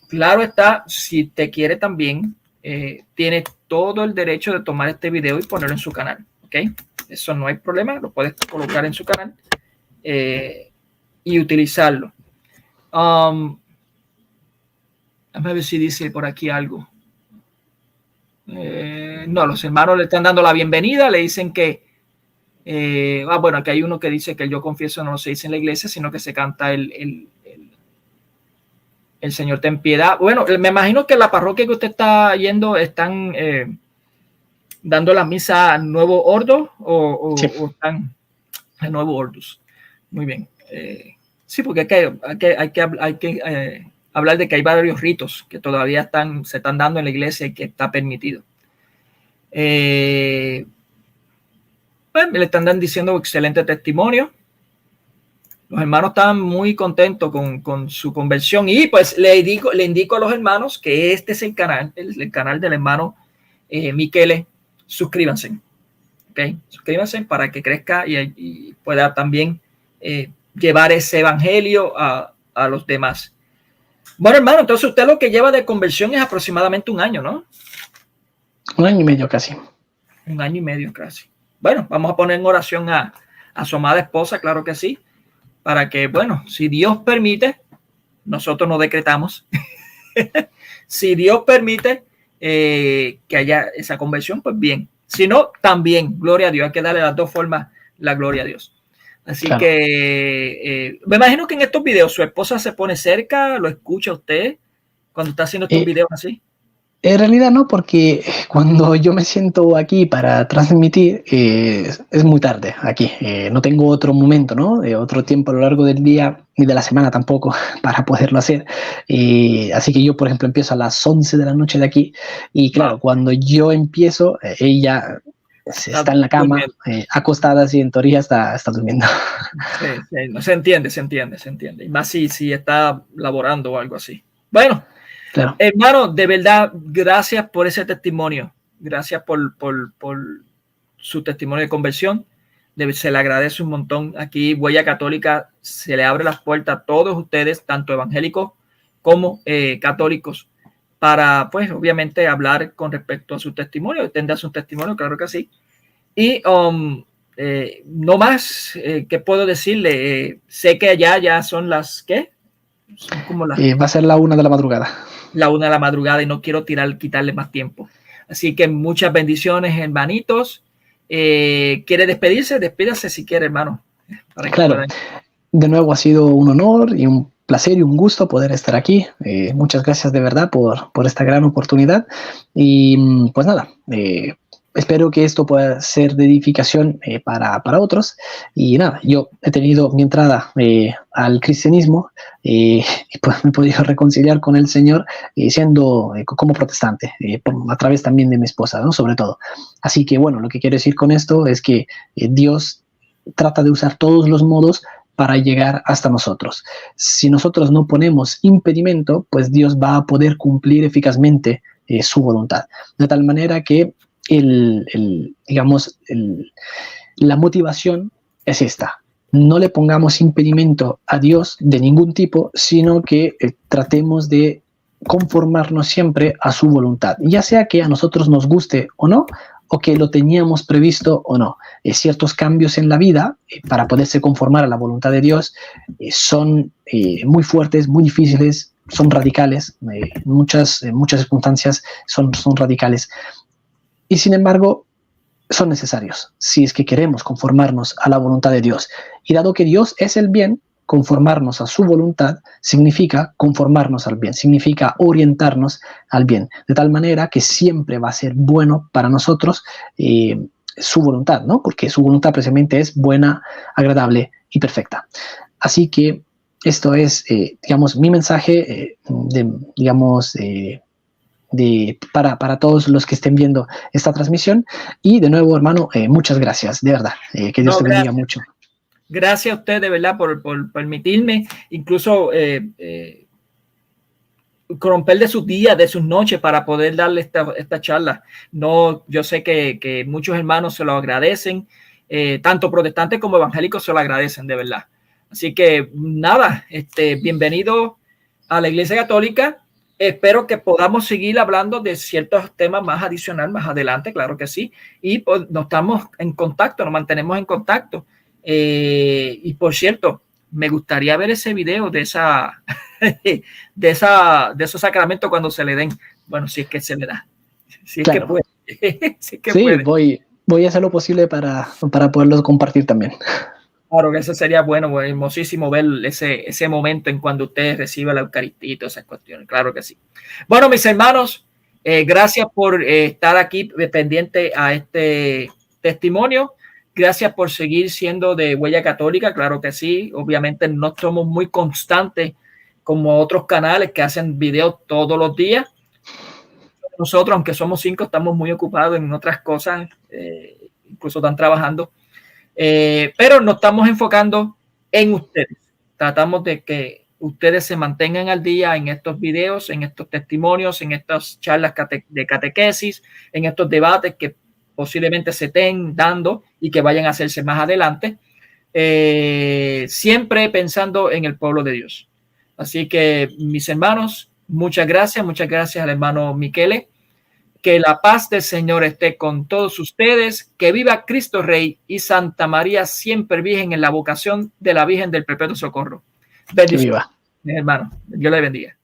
Speaker 1: Claro está, si te quiere también, tienes todo el derecho de tomar este video y ponerlo en su canal. ¿Okay? Eso no hay problema, lo puedes colocar en su canal y utilizarlo. Déjame ver si dice por aquí algo. No, los hermanos le están dando la bienvenida, le dicen que bueno, aquí hay uno que dice que el yo confieso no se dice en la iglesia, sino que se canta el Señor ten piedad. Bueno, me imagino que en la parroquia que usted está yendo están dando la misa al Nuevo Ordo
Speaker 2: Sí.
Speaker 1: o están al Nuevo Ordus. Muy bien. Sí, porque hay que hablar de que hay varios ritos que todavía se están dando en la iglesia y que está permitido. Le están diciendo excelente testimonio. Los hermanos están muy contentos con su conversión y pues le indico a los hermanos que este es el canal del hermano Michele. Suscríbanse, ¿okay? Suscríbanse para que crezca y pueda también llevar ese evangelio a los demás. Bueno, hermano, entonces usted lo que lleva de conversión es aproximadamente un año, ¿no?
Speaker 2: 1 año y medio casi.
Speaker 1: 1 año y medio casi. Bueno, vamos a poner en oración a su amada esposa, claro que sí, para que, bueno, si Dios permite, nosotros no decretamos, si Dios permite que haya esa conversión, pues bien. Si no, también, gloria a Dios, hay que darle las dos formas la gloria a Dios. Así claro. Que me imagino que en estos videos su esposa se pone cerca, lo escucha usted cuando está haciendo estos videos así.
Speaker 2: En realidad no, porque cuando yo me siento aquí para transmitir es muy tarde aquí. No tengo otro momento, ¿no? Otro tiempo a lo largo del día ni de la semana tampoco para poderlo hacer. Así que yo, por ejemplo, empiezo a las 11 de la noche de aquí y claro, cuando yo empiezo, ella está en la cama, acostada, así en teoría está durmiendo.
Speaker 1: Sí, no, se entiende. Y más si está laborando o algo así. Bueno. Claro. Hermano, de verdad, gracias por ese testimonio. Gracias por su testimonio de conversión. Se le agradece un montón. Aquí, Huella Católica, se le abre las puertas a todos ustedes, tanto evangélicos como católicos, para, pues, obviamente, hablar con respecto a su testimonio. Extender su testimonio, claro que sí. Y no más, ¿qué puedo decirle? Sé que allá ya son las, ¿qué?
Speaker 2: Son como va a ser la 1 de la madrugada.
Speaker 1: La 1 de la madrugada y no quiero quitarle más tiempo. Así que muchas bendiciones, hermanitos. ¿Quiere despedirse? Despídase si quiere, hermano.
Speaker 2: Claro. De nuevo ha sido un honor y un placer y un gusto poder estar aquí. Muchas gracias de verdad por esta gran oportunidad. Y pues nada, espero que esto pueda ser de edificación para otros. Y nada, yo he tenido mi entrada al cristianismo y pues me he podido reconciliar con el Señor siendo como protestante, a través también de mi esposa, ¿no? Sobre todo. Así que bueno, lo que quiero decir con esto es que Dios trata de usar todos los modos para llegar hasta nosotros. Si nosotros no ponemos impedimento, pues Dios va a poder cumplir eficazmente su voluntad. De tal manera que la motivación es esta. No le pongamos impedimento a Dios de ningún tipo, sino que tratemos de conformarnos siempre a su voluntad, ya sea que a nosotros nos guste o no, o que lo teníamos previsto o no. Ciertos cambios en la vida, para poderse conformar a la voluntad de Dios, son muy fuertes, muy difíciles, son radicales, muchas circunstancias son radicales. Y sin embargo, son necesarios si es que queremos conformarnos a la voluntad de Dios. Y dado que Dios es el bien, conformarnos a su voluntad significa conformarnos al bien, significa orientarnos al bien, de tal manera que siempre va a ser bueno para nosotros su voluntad, ¿no? Porque su voluntad precisamente es buena, agradable y perfecta. Así que esto es, digamos, mi mensaje, para todos los que estén viendo esta transmisión. Y de nuevo, hermano, muchas gracias, de verdad, que Dios te bendiga mucho.
Speaker 1: Gracias a usted, de verdad, por permitirme incluso romper de sus días, de sus noches para poder darle esta charla. No, yo sé que muchos hermanos se lo agradecen, tanto protestantes como evangélicos se lo agradecen, de verdad. Así que nada, bienvenido a la Iglesia Católica. Espero que podamos seguir hablando de ciertos temas más adicionales más adelante, claro que sí. Y pues, nos estamos en contacto, nos mantenemos en contacto. Y por cierto, me gustaría ver ese video de esos sacramentos cuando se le den. Bueno, si es que se le da. Si es
Speaker 2: Claro.
Speaker 1: que puede. Si es que
Speaker 2: Sí,
Speaker 1: puede.
Speaker 2: voy a hacer lo posible para poderlos compartir también.
Speaker 1: Claro que eso sería bueno, hermosísimo ver ese momento en cuando usted recibe la Eucaristía y todas esas cuestiones. Claro que sí. Bueno, mis hermanos, gracias por estar aquí pendiente a este testimonio. Gracias por seguir siendo de Huella Católica. Claro que sí. Obviamente no somos muy constantes como otros canales que hacen videos todos los días. Nosotros, aunque somos 5, estamos muy ocupados en otras cosas. Incluso están trabajando. Pero nos estamos enfocando en ustedes. Tratamos de que ustedes se mantengan al día en estos videos, en estos testimonios, en estas charlas de catequesis, en estos debates que posiblemente se estén dando y que vayan a hacerse más adelante, siempre pensando en el pueblo de Dios. Así que, mis hermanos, muchas gracias al hermano Michele. Que la paz del Señor esté con todos ustedes. Que viva Cristo Rey y Santa María siempre Virgen en la vocación de la Virgen del Perpetuo Socorro. Bendiciones, mis hermanos. Dios les bendiga.